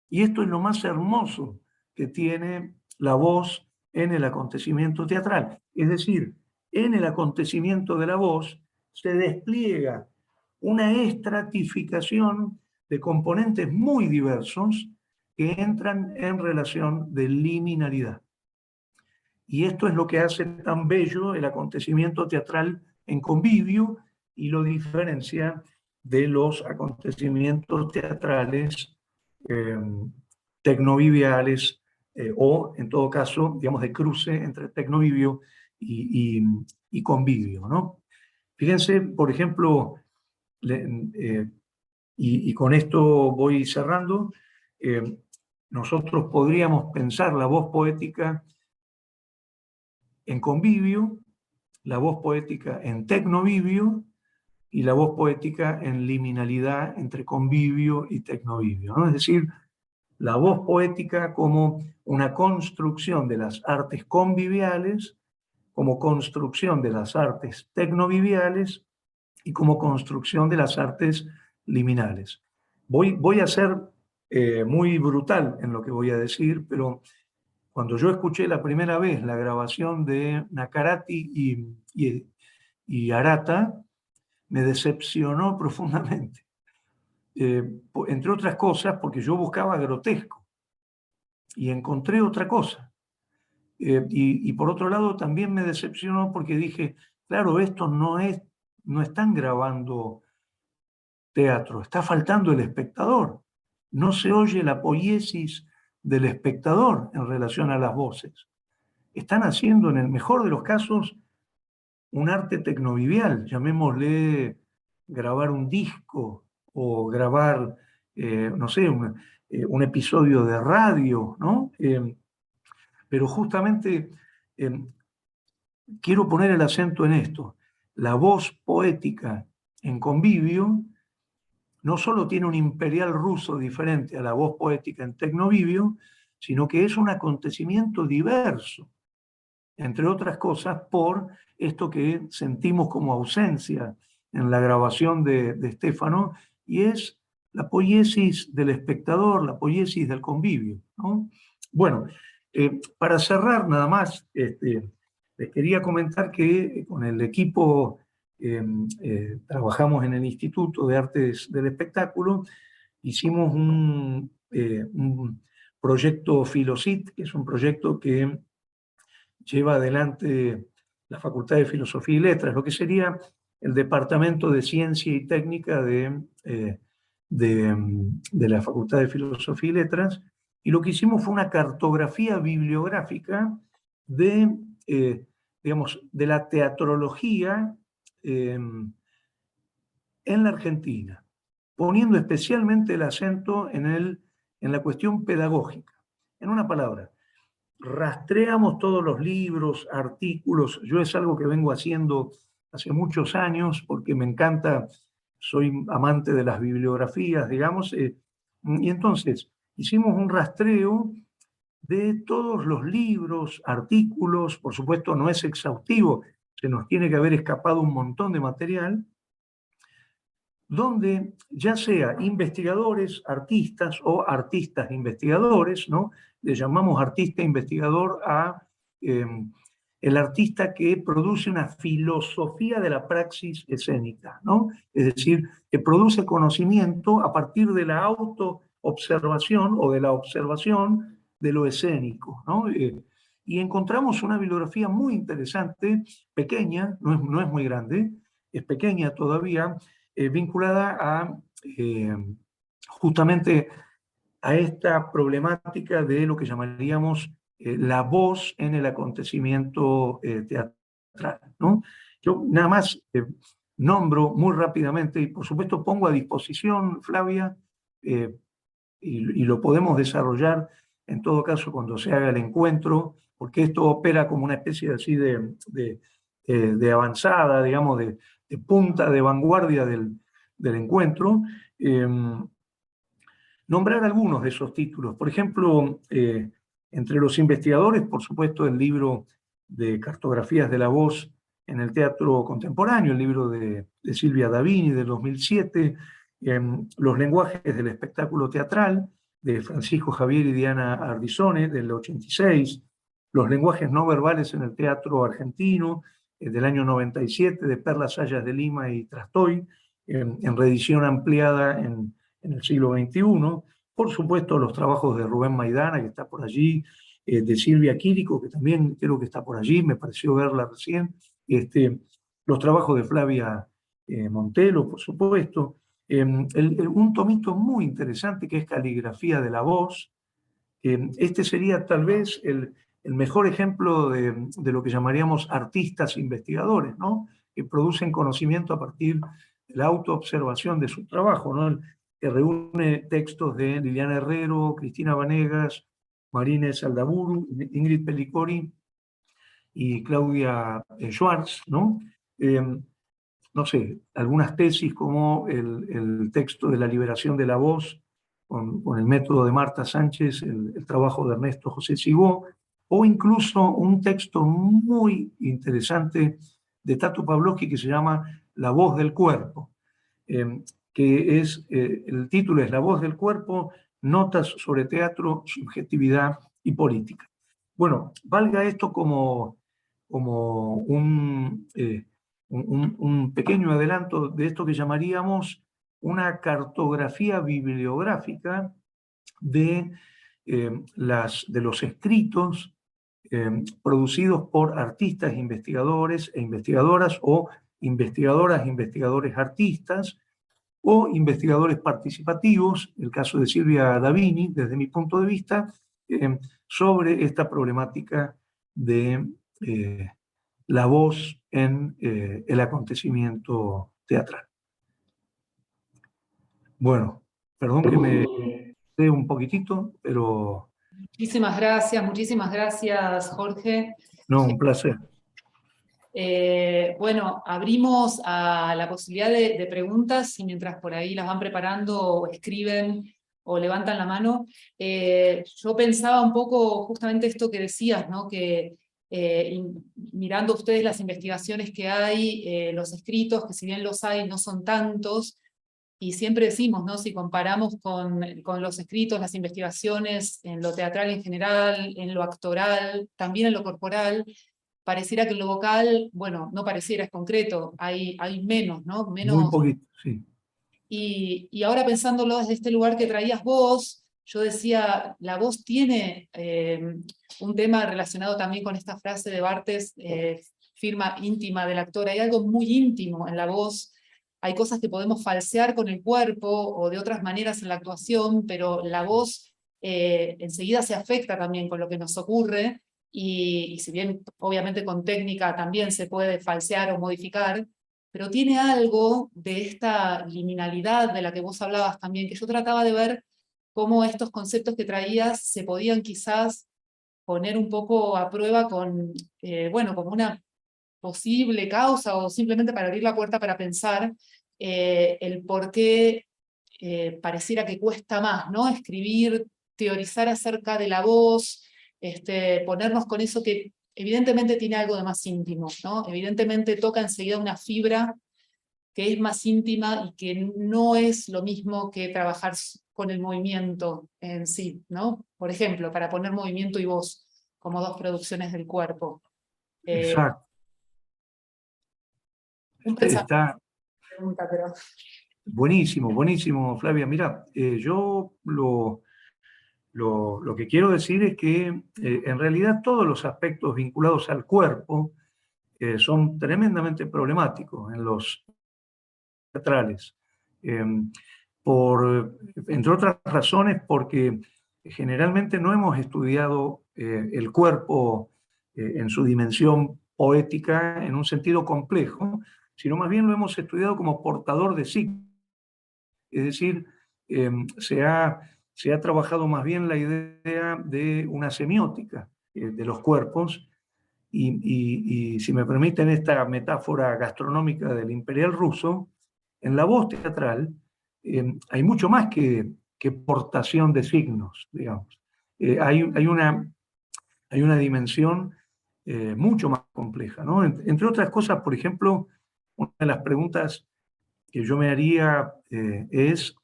Y esto es lo más hermoso que tiene la voz en el acontecimiento teatral. Es decir, en el acontecimiento de la voz se despliega una estratificación de componentes muy diversos que entran en relación de liminalidad. Y esto es lo que hace tan bello el acontecimiento teatral en Convivio y lo diferencia de los acontecimientos teatrales tecnoviviales o, en todo caso, digamos, de cruce entre tecnovivio y convivio, ¿no? Fíjense, por ejemplo, y con esto voy cerrando, nosotros podríamos pensar la voz poética en convivio, la voz poética en tecnovivio y la voz poética en liminalidad entre convivio y tecnovivio, ¿no? Es decir, la voz poética como una construcción de las artes conviviales, como construcción de las artes tecnoviviales y como construcción de las artes liminales. Voy a ser muy brutal en lo que voy a decir, pero cuando yo escuché la primera vez la grabación de Nacarati y Arata, me decepcionó profundamente. Entre otras cosas, porque yo buscaba grotesco y encontré otra cosa. Y por otro lado también me decepcionó porque dije, claro, esto no están grabando teatro, está faltando el espectador. No se oye la poiesis del espectador en relación a las voces. Están haciendo, en el mejor de los casos, un arte tecnovivial, llamémosle grabar un disco o grabar, no sé, un episodio de radio, ¿no? Pero justamente quiero poner el acento en esto. La voz poética en convivio no solo tiene un imperial ruso diferente a la voz poética en tecnovivio, sino que es un acontecimiento diverso, entre otras cosas, por esto que sentimos como ausencia en la grabación de Stefano, y es la poiesis del espectador, la poiesis del convivio, ¿no? Bueno, para cerrar nada más, les quería comentar que con el equipo trabajamos en el Instituto de Artes del Espectáculo, hicimos un proyecto Filosit, que es un proyecto que lleva adelante la Facultad de Filosofía y Letras, lo que sería el Departamento de Ciencia y Técnica de la Facultad de Filosofía y Letras, y lo que hicimos fue una cartografía bibliográfica digamos, de la teatrología en la Argentina, poniendo especialmente el acento en la cuestión pedagógica. En una palabra, rastreamos todos los libros, artículos. Yo es algo que vengo haciendo hace muchos años porque me encanta, soy amante de las bibliografías, digamos, y entonces hicimos un rastreo de todos los libros, artículos. Por supuesto no es exhaustivo, se nos tiene que haber escapado un montón de material, donde ya sea investigadores, artistas o artistas investigadores, ¿no? Le llamamos artista investigador a el artista que produce una filosofía de la praxis escénica, ¿no? Es decir, que produce conocimiento a partir de la autoobservación o de la observación de lo escénico, ¿no? Y encontramos una bibliografía muy interesante, pequeña, no es muy grande, es pequeña todavía, vinculada a justamente a esta problemática de lo que llamaríamos la voz en el acontecimiento teatral, ¿no? Yo nada más nombro muy rápidamente, y por supuesto pongo a disposición, Flavia, y lo podemos desarrollar en todo caso cuando se haga el encuentro, porque esto opera como una especie así de avanzada, digamos, de punta, de vanguardia del encuentro. Nombrar algunos de esos títulos. Por ejemplo, entre los investigadores, por supuesto, el libro de cartografías de la voz en el teatro contemporáneo, el libro de Silvia Davini del 2007, Los lenguajes del espectáculo teatral, de Francisco Javier y Diana Ardizone, del 86, Los lenguajes no verbales en el teatro argentino, del año 97, de Perla Sayas de Lima y Trastoy, en reedición ampliada en el siglo XXI. Por supuesto, los trabajos de Rubén Maidana, que está por allí, de Silvia Quirico, que también creo que está por allí, me pareció verla recién, los trabajos de Flavia Montelo, por supuesto, un tomito muy interesante que es Caligrafía de la voz. Este sería tal vez el mejor ejemplo de lo que llamaríamos artistas investigadores, ¿no? Que producen conocimiento a partir de la autoobservación de su trabajo, ¿no? Que reúne textos de Liliana Herrero, Cristina Vanegas, Marina Saldaburu, Ingrid Pellicori y Claudia Schwartz, ¿no? No sé, algunas tesis como el texto de la liberación de la voz, con el método de Marta Sánchez, el trabajo de Ernesto José Sigó, o incluso un texto muy interesante de Tato Pavlovsky que se llama La voz del cuerpo, que es, el título es La voz del cuerpo, notas sobre teatro, subjetividad y política. Bueno, valga esto como un pequeño adelanto de esto que llamaríamos una cartografía bibliográfica de los escritos producidos por artistas, investigadores e investigadoras, o investigadoras, investigadores artistas, o investigadores participativos, el caso de Silvia Davini, desde mi punto de vista, sobre esta problemática de la voz en el acontecimiento teatral. Bueno, perdón que me dé un poquitito, pero... Muchísimas gracias, Jorge. No, un placer. Bueno, abrimos a la posibilidad de preguntas, y mientras por ahí las van preparando o escriben o levantan la mano. Yo pensaba un poco justamente esto que decías, ¿no? Que mirando ustedes las investigaciones que hay, los escritos, que si bien los hay, no son tantos, y siempre decimos, ¿no? Si comparamos con los escritos, las investigaciones en lo teatral en general, en lo actoral, también en lo corporal, pareciera que en lo vocal, bueno, no pareciera, es concreto, hay menos, ¿no? Muy poquito, sí. Y ahora pensándolo desde este lugar que traías vos, yo decía, la voz tiene un tema relacionado también con esta frase de Barthes, firma íntima del actor. Hay algo muy íntimo en la voz, hay cosas que podemos falsear con el cuerpo o de otras maneras en la actuación, pero la voz enseguida se afecta también con lo que nos ocurre, y si bien obviamente con técnica también se puede falsear o modificar, pero tiene algo de esta liminalidad de la que vos hablabas también, que yo trataba de ver cómo estos conceptos que traías se podían quizás poner un poco a prueba con, bueno, como una posible causa o simplemente para abrir la puerta para pensar el por qué pareciera que cuesta más, ¿no? Escribir, teorizar acerca de la voz, ponernos con eso que evidentemente tiene algo de más íntimo, ¿no? Evidentemente toca enseguida una fibra que es más íntima y que no es lo mismo que trabajar con el movimiento en sí, ¿no? Por ejemplo, para poner movimiento y voz como dos producciones del cuerpo. Exacto. Un pensamiento, Está pregunta, pero... buenísimo, buenísimo, Flavia. Mira, yo lo que quiero decir es que en realidad todos los aspectos vinculados al cuerpo son tremendamente problemáticos en los teatrales. Entre otras razones, porque generalmente no hemos estudiado el cuerpo en su dimensión poética en un sentido complejo, sino más bien lo hemos estudiado como portador de signos. Es decir, se ha trabajado más bien la idea de una semiótica de los cuerpos, y si me permiten esta metáfora gastronómica del imperial ruso, en la voz teatral hay mucho más que portación de signos, digamos. Hay una dimensión mucho más compleja, ¿no? Entre otras cosas, por ejemplo, una de las preguntas que yo me haría es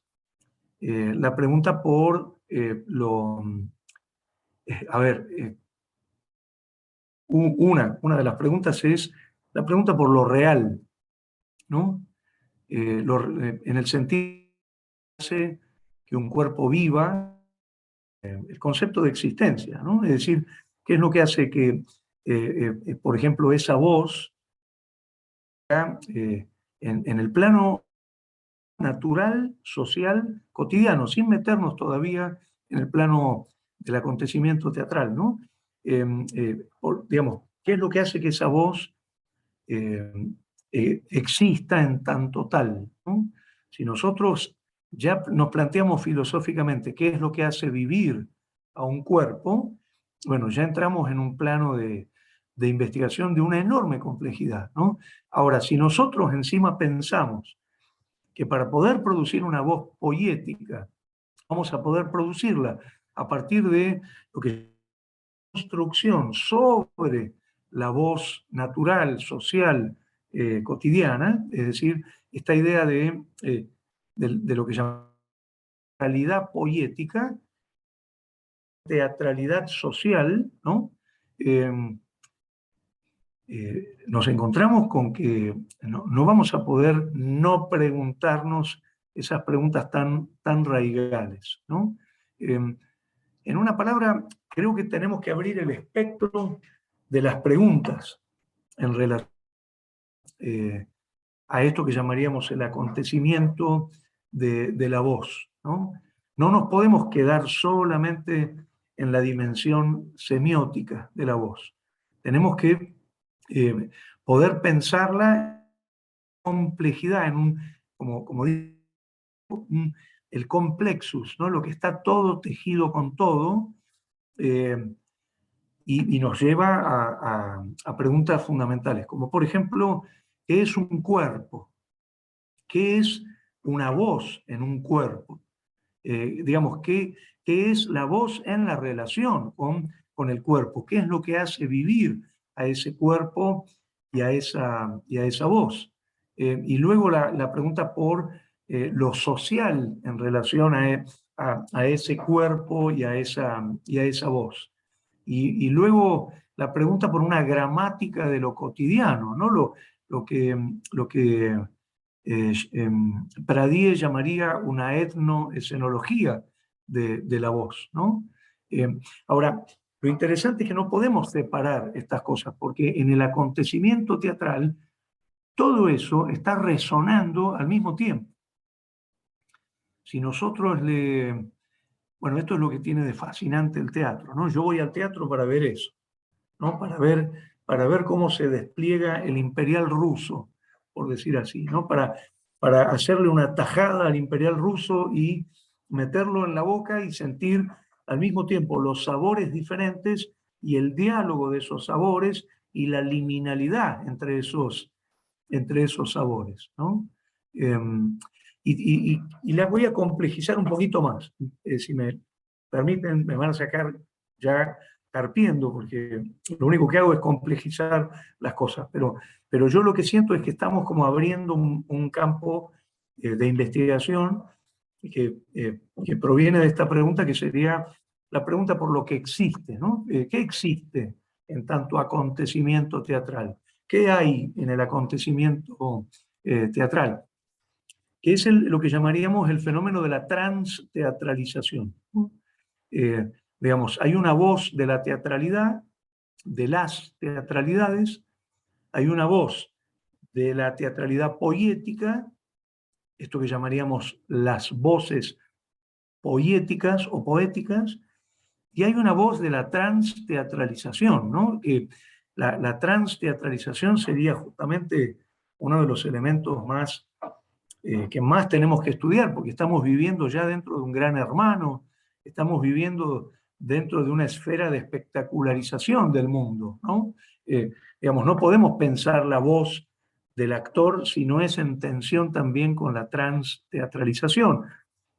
la pregunta por a ver, una de las preguntas es la pregunta por lo real, ¿no? En el sentido de que un cuerpo viva, el concepto de existencia, ¿no? Es decir, ¿qué es lo que hace que, por ejemplo, esa voz, en el plano natural, social, cotidiano, sin meternos todavía en el plano del acontecimiento teatral, ¿no? Digamos, ¿qué es lo que hace que esa voz exista en tanto tal, ¿no? Si nosotros ya nos planteamos filosóficamente qué es lo que hace vivir a un cuerpo, bueno, ya entramos en un plano de investigación de una enorme complejidad, ¿no? Ahora, si nosotros encima pensamos que para poder producir una voz poética, vamos a poder producirla a partir de lo que es construcción sobre la voz natural, social, cotidiana, es decir, esta idea de lo que llama teatralidad poética, teatralidad social, ¿no? Nos encontramos con que no vamos a poder no preguntarnos esas preguntas tan raigales, ¿no? En una palabra, creo que tenemos que abrir el espectro de las preguntas en relación a esto que llamaríamos el acontecimiento de la voz, ¿no? No nos podemos quedar solamente en la dimensión semiótica de la voz. Tenemos que poder pensarla en complejidad, como digo, el complexus, ¿no? Lo que está todo tejido con todo, y nos lleva a preguntas fundamentales, como por ejemplo, ¿qué es un cuerpo? ¿Qué es una voz en un cuerpo? Digamos, ¿qué es la voz en la relación con el cuerpo? ¿Qué es lo que hace vivir a ese cuerpo y a esa voz? Y luego la pregunta por lo social en relación a ese cuerpo y a esa voz. Y luego la pregunta por una gramática de lo cotidiano, ¿no? Lo que Pradie llamaría una etnoescenología de la voz, ¿no? Ahora, lo interesante es que no podemos separar estas cosas, porque en el acontecimiento teatral todo eso está resonando al mismo tiempo. Si nosotros Bueno, esto es lo que tiene de fascinante el teatro, ¿no? Yo voy al teatro para ver eso, ¿no? Para ver cómo se despliega el imperial ruso, por decir así, ¿no? Para hacerle una tajada al imperial ruso y meterlo en la boca y sentir al mismo tiempo los sabores diferentes y el diálogo de esos sabores y la liminalidad entre esos sabores, ¿no? Y la voy a complejizar un poquito más. Si me permiten, me van a sacar ya carpiendo, porque lo único que hago es complejizar las cosas. Pero yo lo que siento es que estamos como abriendo un campo de investigación que proviene de esta pregunta, que sería la pregunta por lo que existe, ¿no? ¿Qué existe en tanto acontecimiento teatral? ¿Qué hay en el acontecimiento teatral? Que es lo que llamaríamos el fenómeno de la transteatralización. Digamos, hay una voz de la teatralidad, de las teatralidades, hay una voz de la teatralidad poética, esto que llamaríamos las voces poéticas o poéticas, y hay una voz de la transteatralización, ¿no? Que la transteatralización sería justamente uno de los elementos más que más tenemos que estudiar, porque estamos viviendo ya dentro de un gran hermano, estamos viviendo dentro de una esfera de espectacularización del mundo, ¿no? Digamos, no podemos pensar la voz del actor si no es en tensión también con la transteatralización.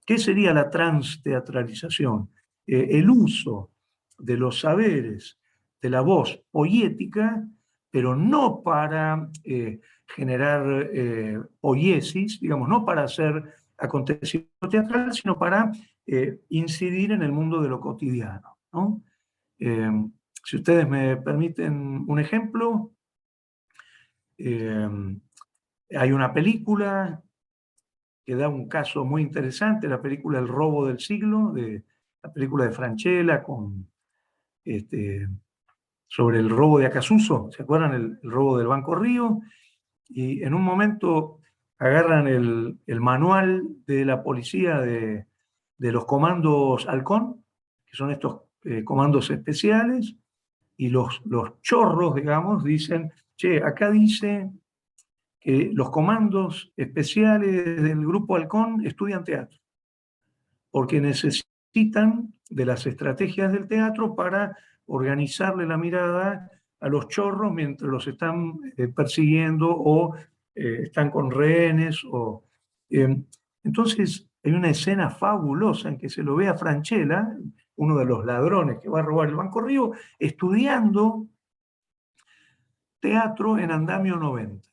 ¿Qué sería la transteatralización? El uso de los saberes de la voz poética, pero no para generar poiesis, digamos, no para hacer acontecimiento teatral, sino para incidir en el mundo de lo cotidiano, ¿no? Si ustedes me permiten un ejemplo, hay una película que da un caso muy interesante, la película El robo del siglo, la película de Francella sobre el robo de Acasuso, ¿se acuerdan? El robo del Banco Río, y en un momento agarran el manual de la policía de los comandos Halcón, que son estos comandos especiales, y los chorros, digamos, dicen, che, acá dice que los comandos especiales del Grupo Halcón estudian teatro, porque necesitan de las estrategias del teatro para organizarle la mirada a los chorros mientras los están persiguiendo o están con rehenes. Entonces hay una escena fabulosa en que se lo ve a Francella, uno de los ladrones que va a robar el Banco Río, estudiando teatro en Andamio 90.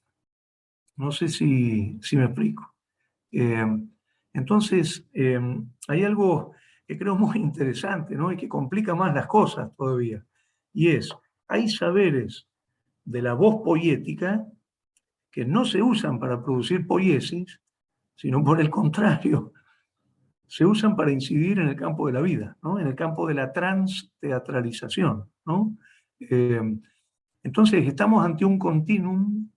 No sé si me explico. Entonces, hay algo que creo muy interesante, ¿no? Y que complica más las cosas todavía. Y hay saberes de la voz poética que no se usan para producir poiesis, sino por el contrario, se usan para incidir en el campo de la vida, ¿no? En el campo de la transteatralización, ¿no? Entonces, estamos ante un continuum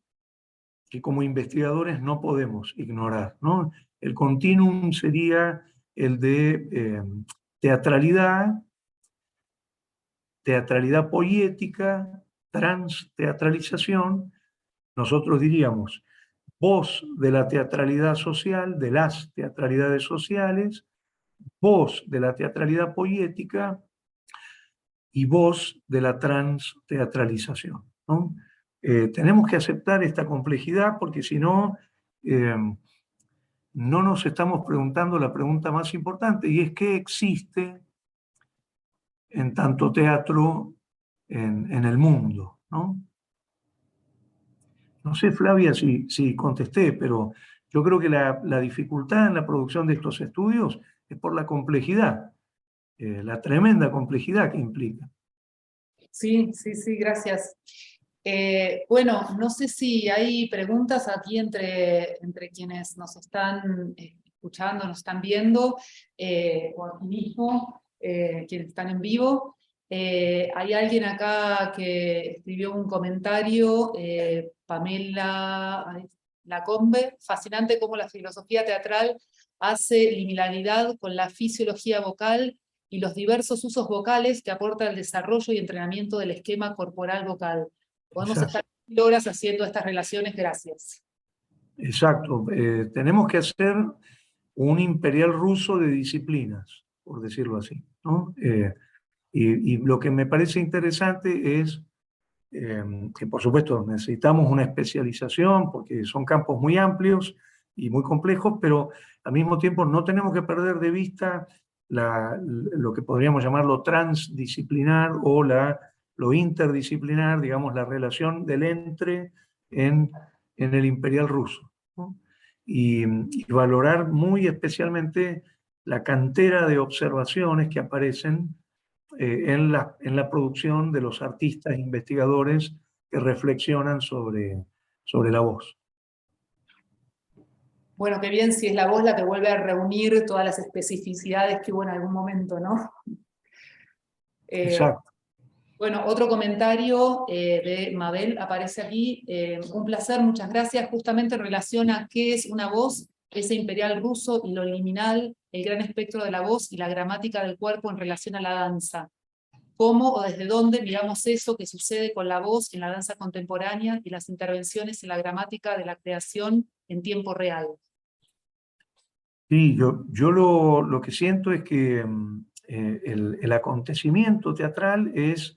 que como investigadores no podemos ignorar, ¿no? El continuum sería el de teatralidad poética, transteatralización. Nosotros diríamos voz de la teatralidad social, de las teatralidades sociales, voz de la teatralidad poética y voz de la transteatralización, ¿no? Tenemos que aceptar esta complejidad porque si no, no nos estamos preguntando la pregunta más importante, y es ¿qué existe en tanto teatro en el mundo, ¿no? No sé, Flavia, si contesté, pero yo creo que la dificultad en la producción de estos estudios es por la complejidad, la tremenda complejidad que implica. Sí, gracias. Bueno, no sé si hay preguntas aquí entre quienes nos están escuchando, nos están viendo, o aquí mismo, quienes están en vivo. Hay alguien acá que escribió un comentario, Pamela Lacombe: fascinante cómo la filosofía teatral hace liminalidad con la fisiología vocal y los diversos usos vocales que aporta el desarrollo y entrenamiento del esquema corporal vocal. Podemos Exacto. estar horas haciendo estas relaciones, gracias. Exacto. Tenemos que hacer un imperial ruso de disciplinas, por decirlo así, ¿no? Y lo que me parece interesante es que, por supuesto, necesitamos una especialización porque son campos muy amplios y muy complejos, pero al mismo tiempo no tenemos que perder de vista lo que podríamos llamar lo transdisciplinar o lo interdisciplinar, digamos, la relación del entre en el imperial ruso, ¿no? Y valorar muy especialmente la cantera de observaciones que aparecen en la producción de los artistas investigadores que reflexionan sobre la voz. Bueno, qué bien si es la voz la que vuelve a reunir todas las especificidades que hubo en algún momento, ¿no? Exacto. Bueno, otro comentario de Mabel aparece aquí. Un placer, muchas gracias. Justamente en relación a qué es una voz, ese imperial ruso y lo liminal, el gran espectro de la voz y la gramática del cuerpo en relación a la danza. ¿Cómo o desde dónde miramos eso que sucede con la voz en la danza contemporánea y las intervenciones en la gramática de la creación en tiempo real? Sí, yo lo que siento es que el acontecimiento teatral es,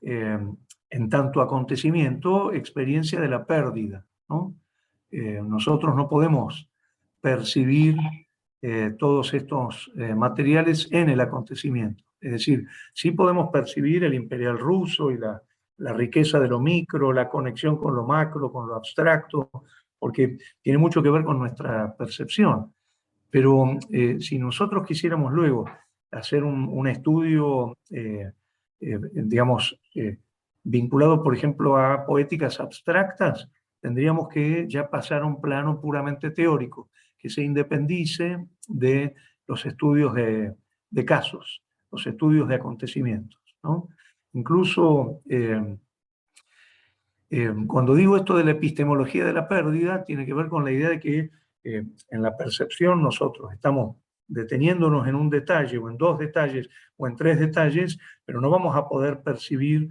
en tanto acontecimiento, experiencia de la pérdida, ¿no? Nosotros no podemos percibir todos estos materiales en el acontecimiento. Es decir, sí podemos percibir el imperial ruso y la riqueza de lo micro, la conexión con lo macro, con lo abstracto, porque tiene mucho que ver con nuestra percepción. Pero si nosotros quisiéramos luego hacer un estudio, digamos, vinculado, por ejemplo, a poéticas abstractas, tendríamos que ya pasar a un plano puramente teórico, que se independice de los estudios de casos, los estudios de acontecimientos, ¿no? Incluso cuando digo esto de la epistemología de la pérdida, tiene que ver con la idea de que en la percepción nosotros estamos deteniéndonos en un detalle o en dos detalles o en tres detalles, pero no vamos a poder percibir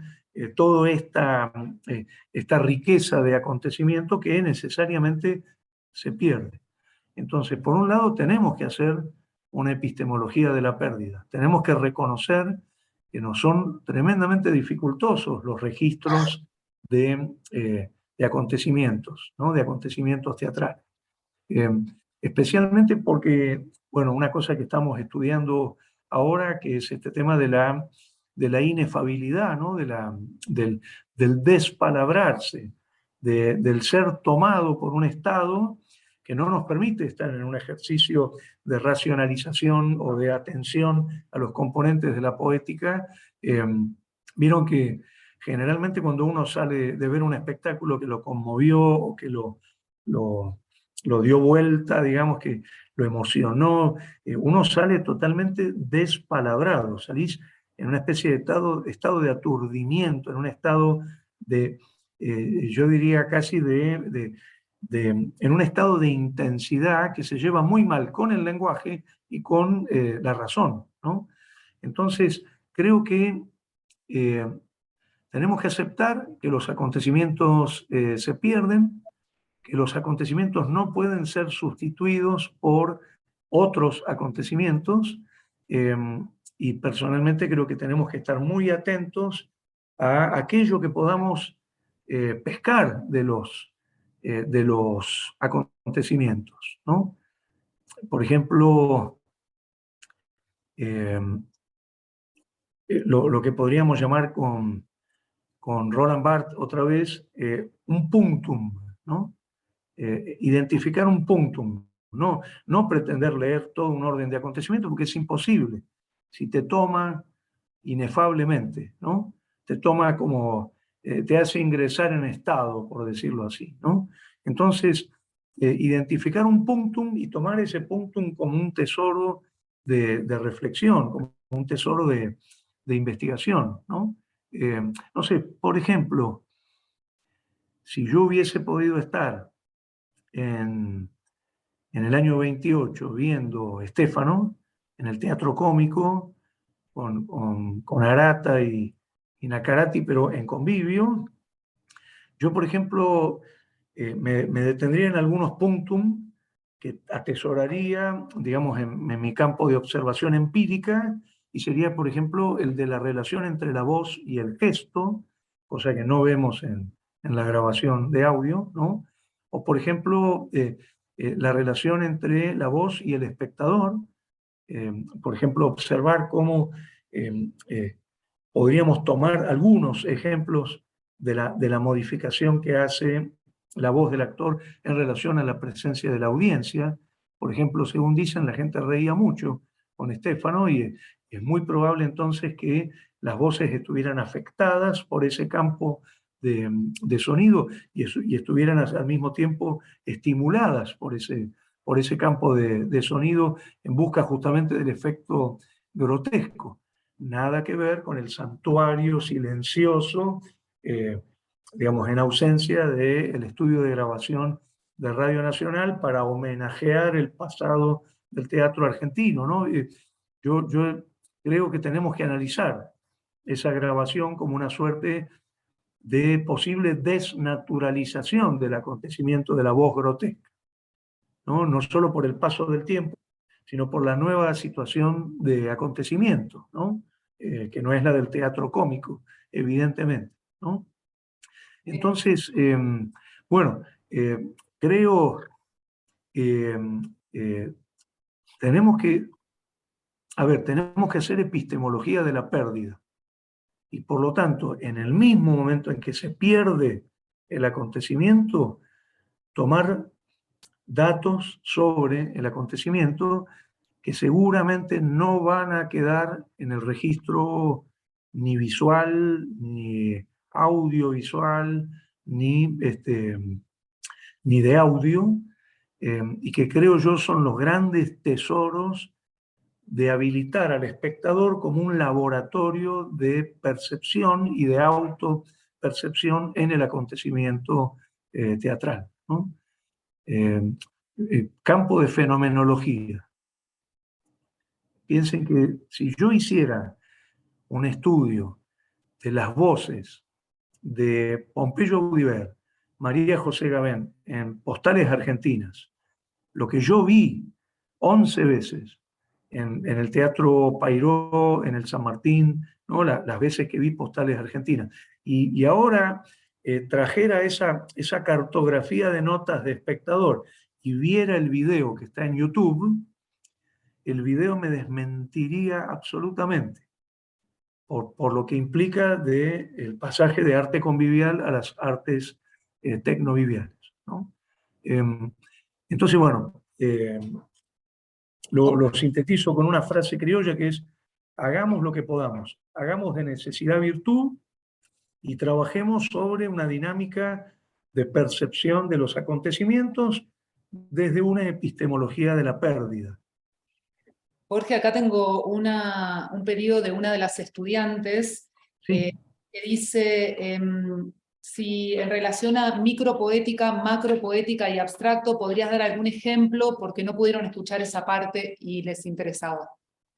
toda esta riqueza de acontecimiento que necesariamente se pierde. Entonces, por un lado, tenemos que hacer una epistemología de la pérdida. Tenemos que reconocer que nos son tremendamente dificultosos los registros de acontecimientos, ¿no? De acontecimientos teatrales. Especialmente porque, bueno, una cosa que estamos estudiando ahora, que es este tema de la inefabilidad, ¿no? Del despalabrarse, del ser tomado por un estado que no nos permite estar en un ejercicio de racionalización o de atención a los componentes de la poética. Vieron que generalmente cuando uno sale de ver un espectáculo que lo conmovió o que lo dio vuelta, digamos que lo emocionó, uno sale totalmente despalabrado, salís en una especie de estado de aturdimiento, en un estado de, yo diría casi en un estado de intensidad que se lleva muy mal con el lenguaje y con la razón, ¿no? Entonces, creo que tenemos que aceptar que los acontecimientos se pierden, que los acontecimientos no pueden ser sustituidos por otros acontecimientos, y personalmente creo que tenemos que estar muy atentos a aquello que podamos pescar de los acontecimientos, ¿no? Por ejemplo, lo que podríamos llamar con Roland Barthes otra vez, un punctum, ¿no? Identificar un punctum, no pretender leer todo un orden de acontecimientos porque es imposible. Si te toma inefablemente, ¿no? Te toma como, te hace ingresar en estado, por decirlo así, ¿no? Entonces, identificar un punctum y tomar ese punctum como un tesoro de reflexión, como un tesoro de investigación, ¿no? No sé, por ejemplo, si yo hubiese podido estar en el año 28 viendo Estéfano en el Teatro Cómico con Arata y Nacarati, pero en convivio, yo, por ejemplo, me detendría en algunos punctum que atesoraría, digamos, en mi campo de observación empírica, y sería, por ejemplo, el de la relación entre la voz y el gesto, cosa que no vemos en la grabación de audio, ¿no? O, por ejemplo, la relación entre la voz y el espectador, por ejemplo, observar cómo podríamos tomar algunos ejemplos de la modificación que hace la voz del actor en relación a la presencia de la audiencia. Por ejemplo, según dicen, la gente reía mucho con Estéfano y es muy probable entonces que las voces estuvieran afectadas por ese campo de sonido y estuvieran al mismo tiempo estimuladas por ese campo de sonido en busca justamente del efecto grotesco. Nada que ver con el santuario silencioso, digamos, en ausencia del estudio de grabación de Radio Nacional para homenajear el pasado del teatro argentino, ¿no? Yo creo que tenemos que analizar esa grabación como una suerte de posible desnaturalización del acontecimiento de la voz grotesca, ¿no? No solo por el paso del tiempo, sino por la nueva situación de acontecimiento, ¿no? Que no es la del teatro cómico, evidentemente, ¿no? Entonces, bueno, creo que tenemos que hacer epistemología de la pérdida. Y por lo tanto, en el mismo momento en que se pierde el acontecimiento, tomar datos sobre el acontecimiento que seguramente no van a quedar en el registro ni visual, ni audiovisual, ni de audio, y que creo yo son los grandes tesoros de habilitar al espectador como un laboratorio de percepción y de autopercepción en el acontecimiento teatral, ¿no? Campo de fenomenología. Piensen que si yo hiciera un estudio de las voces de Pompeyo Audibert, María José Gabén, en Postales Argentinas, lo que yo vi 11 veces en el Teatro Pairó, en el San Martín, ¿no? Las veces que vi Postales Argentinas, y ahora trajera esa cartografía de notas de espectador y viera el video que está en YouTube, el video me desmentiría absolutamente por lo que implica el pasaje de arte convivial a las artes tecnoviviales, ¿no? Entonces, bueno, lo sintetizo con una frase criolla que es: hagamos lo que podamos, hagamos de necesidad virtud y trabajemos sobre una dinámica de percepción de los acontecimientos desde una epistemología de la pérdida. Jorge, acá tengo un pedido de una de las estudiantes Sí. que dice si en relación a micropoética, macropoética y abstracto, podrías dar algún ejemplo porque no pudieron escuchar esa parte y les interesaba.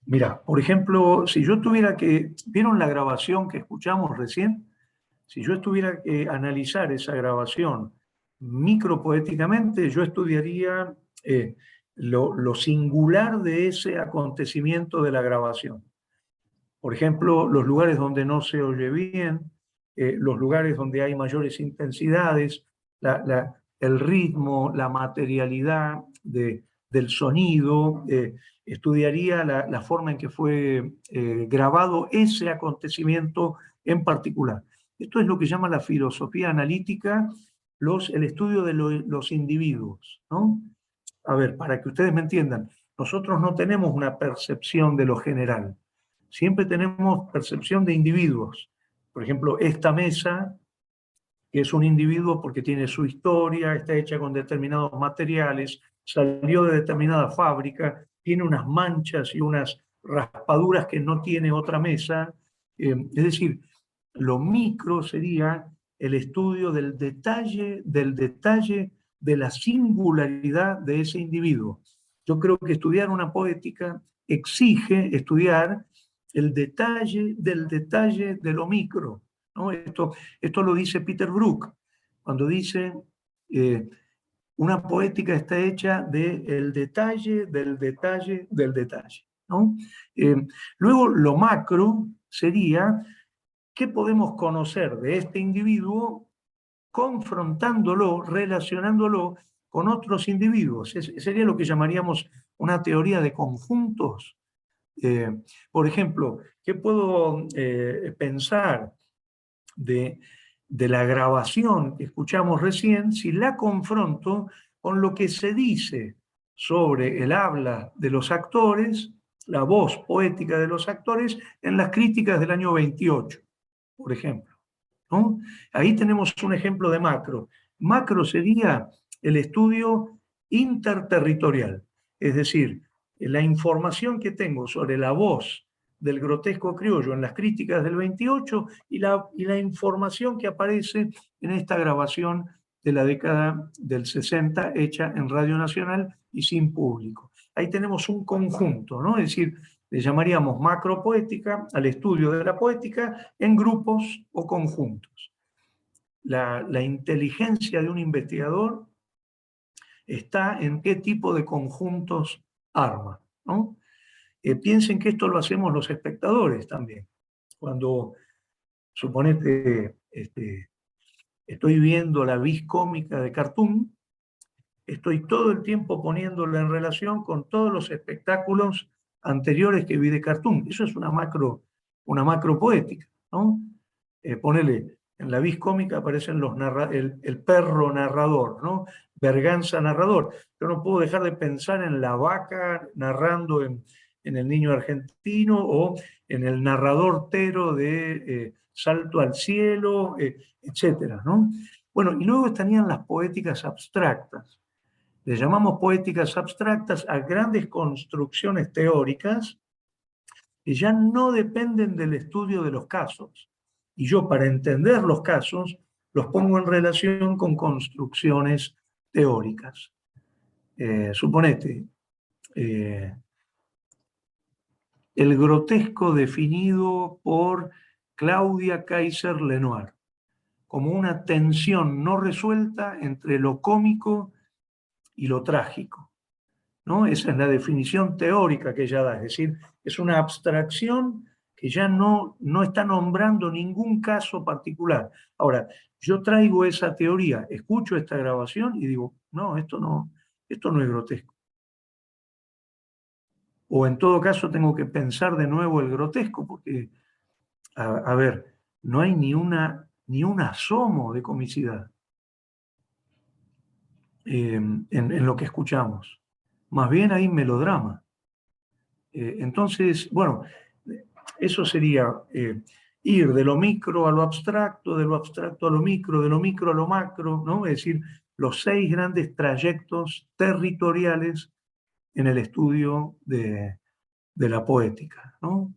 Mira, por ejemplo, si yo tuviera que... ¿Vieron la grabación que escuchamos recién? Si yo tuviera que analizar esa grabación micropoéticamente, yo estudiaría lo singular de ese acontecimiento de la grabación. Por ejemplo, los lugares donde no se oye bien, los lugares donde hay mayores intensidades, el ritmo, la materialidad del sonido. Estudiaría la forma en que fue grabado ese acontecimiento en particular. Esto es lo que llama la filosofía analítica, el estudio de los individuos, ¿no? A ver, para que ustedes me entiendan, nosotros no tenemos una percepción de lo general. Siempre tenemos percepción de individuos. Por ejemplo, esta mesa que es un individuo porque tiene su historia, está hecha con determinados materiales, salió de determinada fábrica, tiene unas manchas y unas raspaduras que no tiene otra mesa. Es decir, lo micro sería el estudio del detalle de la singularidad de ese individuo. Yo creo que estudiar una poética exige estudiar el detalle de lo micro, ¿no? Esto lo dice Peter Brook, cuando dice una poética está hecha del detalle, del detalle, ¿no? Luego lo macro sería qué podemos conocer de este individuo confrontándolo, relacionándolo con otros individuos. Sería lo que llamaríamos una teoría de conjuntos. Por ejemplo, ¿qué puedo pensar de la grabación que escuchamos recién si la confronto con lo que se dice sobre el habla de los actores, la voz poética de los actores en las críticas del año 28, por ejemplo, ¿no? Ahí tenemos un ejemplo de macro. Macro sería el estudio interterritorial, es decir, la información que tengo sobre la voz del grotesco criollo en las críticas del 28 y la información que aparece en esta grabación de la década del 60 hecha en Radio Nacional y sin público. Ahí tenemos un conjunto, ¿no? Es decir, le llamaríamos macropoética al estudio de la poética en grupos o conjuntos. La inteligencia de un investigador está en qué tipo de conjuntos arma, ¿no? Piensen que esto lo hacemos los espectadores también. Cuando, suponete, estoy viendo la vis cómica de Cartoon, estoy todo el tiempo poniéndola en relación con todos los espectáculos anteriores que vi de Cartoon. Eso es una macro poética, ¿no? Ponele, en la vis cómica aparecen el perro narrador, ¿no? Berganza narrador. Yo no puedo dejar de pensar en la vaca narrando en el niño argentino o en el narrador Tero de Salto al cielo, etcétera, ¿no? Bueno, y luego estarían las poéticas abstractas. Le llamamos poéticas abstractas a grandes construcciones teóricas que ya no dependen del estudio de los casos. Y yo, para entender los casos, los pongo en relación con construcciones teóricas. Suponete, el grotesco definido por Claudia Kaiser Lenoir como una tensión no resuelta entre lo cómico y lo trágico, ¿no? Esa es la definición teórica que ella da, es decir, es una abstracción que ya no está nombrando ningún caso particular. Ahora, yo traigo esa teoría, escucho esta grabación y digo, no, esto no es grotesco. O en todo caso tengo que pensar de nuevo el grotesco, porque, a ver, no hay ni un asomo de comicidad en lo que escuchamos. Más bien hay melodrama. Entonces, bueno, eso sería ir de lo micro a lo abstracto, de lo abstracto a lo micro, de lo micro a lo macro, ¿no? Es decir, los 6 grandes trayectos territoriales en el estudio de la poética, ¿no?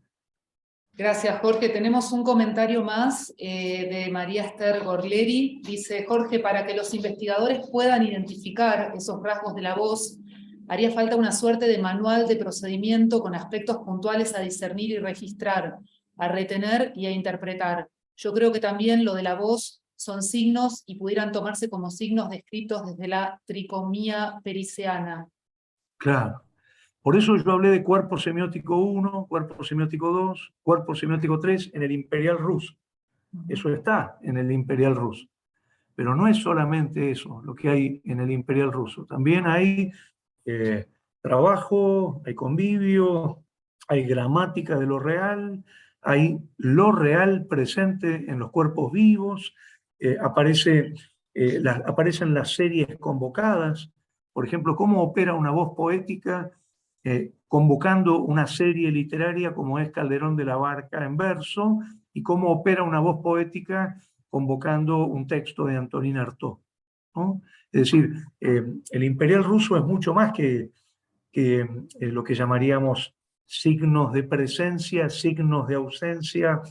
Gracias, Jorge. Tenemos un comentario más de María Esther Gorleri. Dice, Jorge, para que los investigadores puedan identificar esos rasgos de la voz, haría falta una suerte de manual de procedimiento con aspectos puntuales a discernir y registrar, a retener y a interpretar. Yo creo que también lo de la voz son signos y pudieran tomarse como signos descritos desde la tricomía periciana. Claro. Por eso yo hablé de cuerpo semiótico 1, cuerpo semiótico 2, cuerpo semiótico 3 en el Imperial ruso. Eso está en el Imperial ruso. Pero no es solamente eso lo que hay en el Imperial ruso. También hay trabajo, hay convivio, hay gramática de lo real, hay lo real presente en los cuerpos vivos, aparecen las series convocadas. Por ejemplo, cómo opera una voz poética convocando una serie literaria como es Calderón de la Barca en verso, y cómo opera una voz poética convocando un texto de Antonin Artaud, ¿no? Es decir, el imperial ruso es mucho más que lo que llamaríamos signos de presencia, signos de ausencia,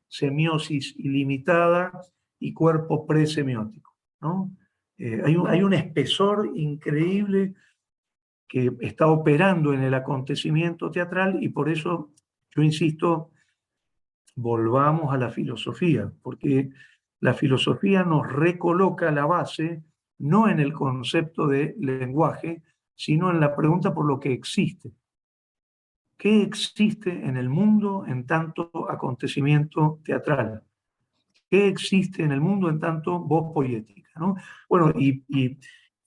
semiosis ilimitada y cuerpo presemiótico, ¿no? Hay un espesor increíble que está operando en el acontecimiento teatral, y por eso yo insisto, volvamos a la filosofía, porque la filosofía nos recoloca la base no en el concepto de lenguaje, sino en la pregunta por lo que existe. ¿Qué existe en el mundo en tanto acontecimiento teatral? ¿Qué existe en el mundo en tanto voz poética, ¿no? Bueno, y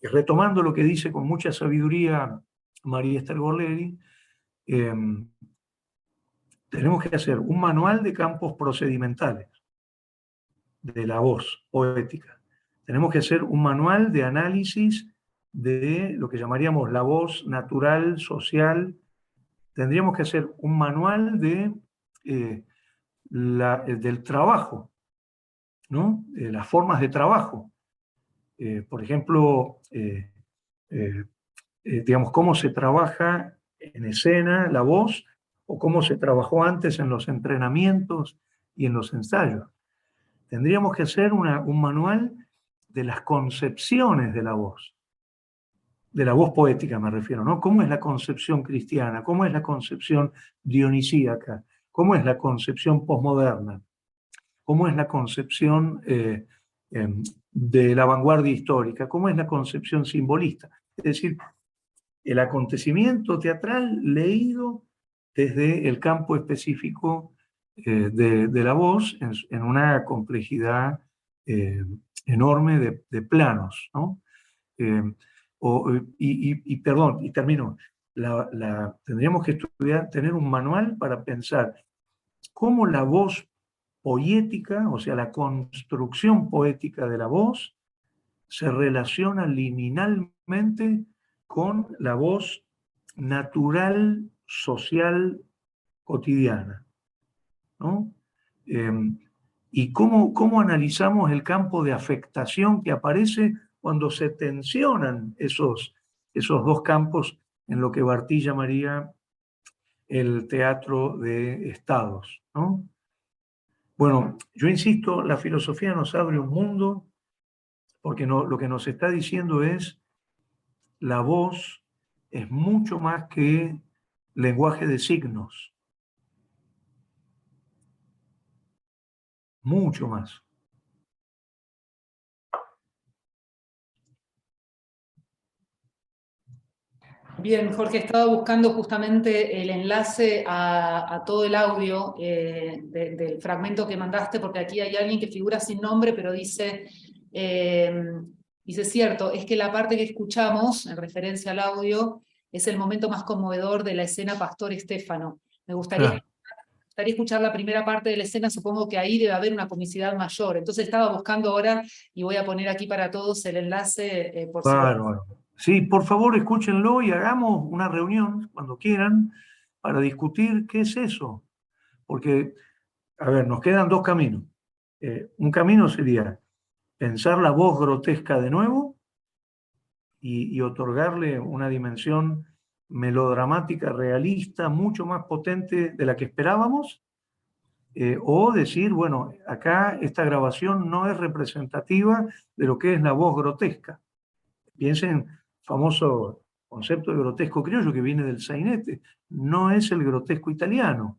retomando lo que dice con mucha sabiduría María Esther Gorleri, tenemos que hacer un manual de campos procedimentales de la voz poética. Tenemos que hacer un manual de análisis de lo que llamaríamos la voz natural, social. Tendríamos que hacer un manual del trabajo, ¿no? Las formas de trabajo. Por ejemplo, digamos, cómo se trabaja en escena la voz, o cómo se trabajó antes en los entrenamientos y en los ensayos. Tendríamos que hacer un manual de las concepciones de la voz poética me refiero, ¿no? ¿Cómo es la concepción cristiana? ¿Cómo es la concepción dionisíaca? ¿Cómo es la concepción posmoderna? ¿Cómo es la concepción de la vanguardia histórica? ¿Cómo es la concepción simbolista? Es decir, el acontecimiento teatral leído desde el campo específico de la voz en una complejidad enorme de planos, ¿no? Perdón, y termino. Tendríamos que estudiar, tener un manual para pensar cómo la voz poética, o sea, la construcción poética de la voz, se relaciona liminalmente con la voz natural, social, cotidiana, ¿no? Y cómo analizamos el campo de afectación que aparece cuando se tensionan esos dos campos en lo que Barthes llamaría el teatro de estados, ¿no? Bueno, yo insisto, la filosofía nos abre un mundo, porque lo que nos está diciendo es la voz es mucho más que lenguaje de signos, mucho más. Bien, Jorge, estaba buscando justamente el enlace a todo el audio del fragmento que mandaste, porque aquí hay alguien que figura sin nombre, pero dice, cierto, es que la parte que escuchamos, en referencia al audio, es el momento más conmovedor de la escena Pastor Estéfano. Me gustaría escuchar la primera parte de la escena, supongo que ahí debe haber una comicidad mayor. Entonces estaba buscando ahora, y voy a poner aquí para todos el enlace por si... Bárbaro. Sí, por favor, escúchenlo y hagamos una reunión cuando quieran para discutir qué es eso. Porque, a ver, nos quedan dos caminos. Un camino sería pensar la voz grotesca de nuevo y otorgarle una dimensión melodramática, realista, mucho más potente de la que esperábamos. O decir, bueno, acá esta grabación no es representativa de lo que es la voz grotesca. Piensen, famoso concepto de grotesco criollo que viene del sainete, no es el grotesco italiano,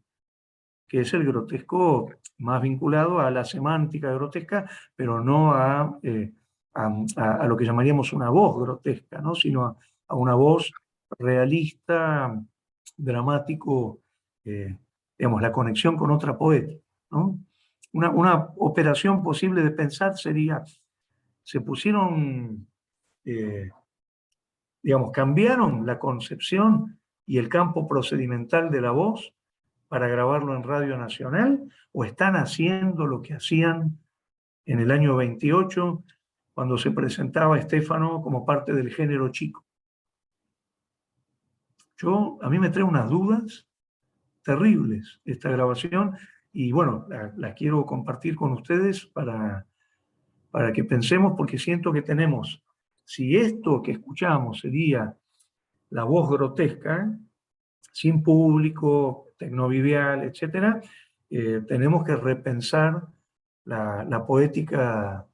que es el grotesco más vinculado a la semántica grotesca, pero no a lo que llamaríamos una voz grotesca, ¿no? Sino a una voz realista, dramático, digamos, la conexión con otra poética, ¿no? Una operación posible de pensar sería, se pusieron... digamos, cambiaron la concepción y el campo procedimental de la voz para grabarlo en Radio Nacional, o están haciendo lo que hacían en el año 28 cuando se presentaba Estéfano como parte del género chico. A mí me trae unas dudas terribles esta grabación, y bueno, la quiero compartir con ustedes para que pensemos, porque siento que tenemos, si esto que escuchamos sería la voz grotesca, sin público, tecnovivial, etc., tenemos que repensar la poética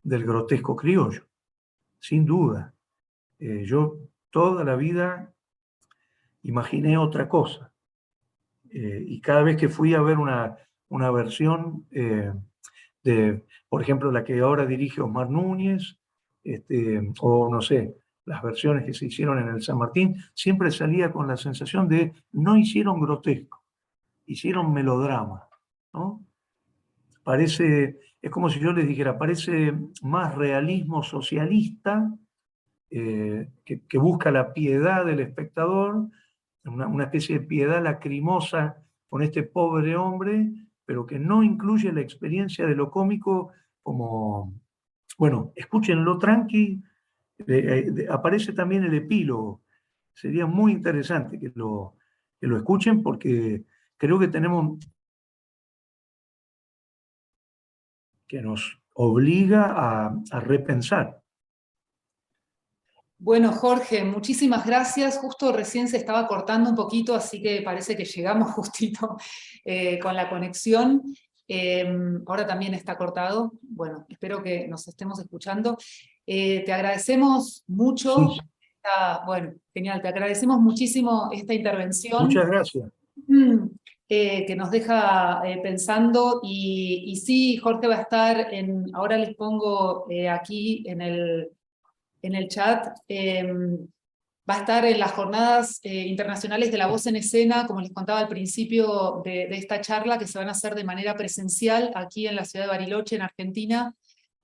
del grotesco criollo, sin duda. Yo toda la vida imaginé otra cosa, y cada vez que fui a ver una versión por ejemplo, la que ahora dirige Osmar Núñez, o no sé, las versiones que se hicieron en el San Martín, siempre salía con la sensación de no hicieron grotesco, hicieron melodrama, ¿no? Parece, es como si yo les dijera, parece más realismo socialista, que busca la piedad del espectador, una especie de piedad lacrimosa con este pobre hombre, pero que no incluye la experiencia de lo cómico como, bueno, escúchenlo tranqui, aparece también el epílogo. Sería muy interesante que lo escuchen, porque creo que tenemos, que nos obliga a repensar. Bueno, Jorge, muchísimas gracias. Justo recién se estaba cortando un poquito, así que parece que llegamos justito con la conexión. Ahora también está cortado. Bueno, espero que nos estemos escuchando. Te agradecemos mucho. Sí, Bueno, genial, te agradecemos muchísimo esta intervención. muchas gracias. Que nos deja pensando, y sí, Jorge va a estar ahora les pongo aquí en el chat, va a estar en las jornadas internacionales de la voz en escena, como les contaba al principio de esta charla, que se van a hacer de manera presencial aquí en la ciudad de Bariloche, en Argentina,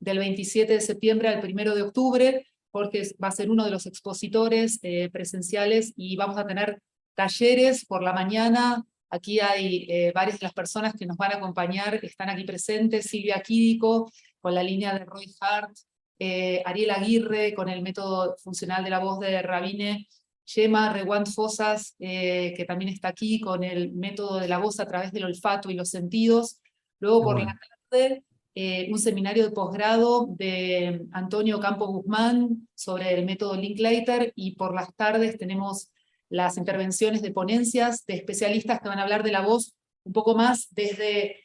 del 27 de septiembre al 1 de octubre, porque va a ser uno de los expositores presenciales, y vamos a tener talleres por la mañana. Aquí hay varias de las personas que nos van a acompañar, están aquí presentes: Silvia Quídico, con la línea de Roy Hart, Ariel Aguirre, con el método funcional de la voz de Rabine, Gemma Rewand Fosas, que también está aquí, con el método de la voz a través del olfato y los sentidos. Luego por la tarde, un seminario de posgrado de Antonio Campo Guzmán sobre el método Linklater, y por las tardes tenemos las intervenciones de ponencias de especialistas que van a hablar de la voz un poco más desde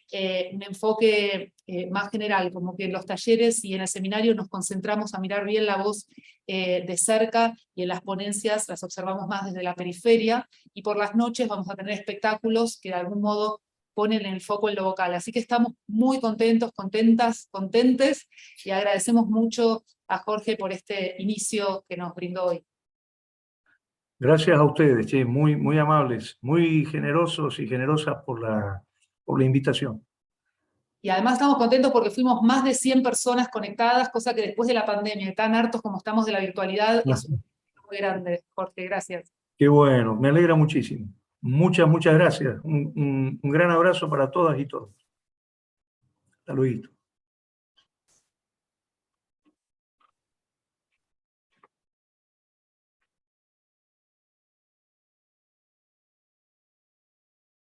un enfoque más general, como que en los talleres y en el seminario nos concentramos a mirar bien la voz de cerca, y en las ponencias las observamos más desde la periferia, y por las noches vamos a tener espectáculos que de algún modo ponen el foco en lo vocal. Así que estamos muy contentos, contentas, contentes, y agradecemos mucho a Jorge por este inicio que nos brindó hoy. Gracias a ustedes, che, muy, muy amables, muy generosos y generosas por la invitación. Y además estamos contentos porque fuimos más de 100 personas conectadas, cosa que después de la pandemia, tan hartos como estamos de la virtualidad, es un muy grande. Jorge, gracias. Qué bueno, me alegra muchísimo. Muchas, muchas gracias. Un gran abrazo para todas y todos. Hasta luego.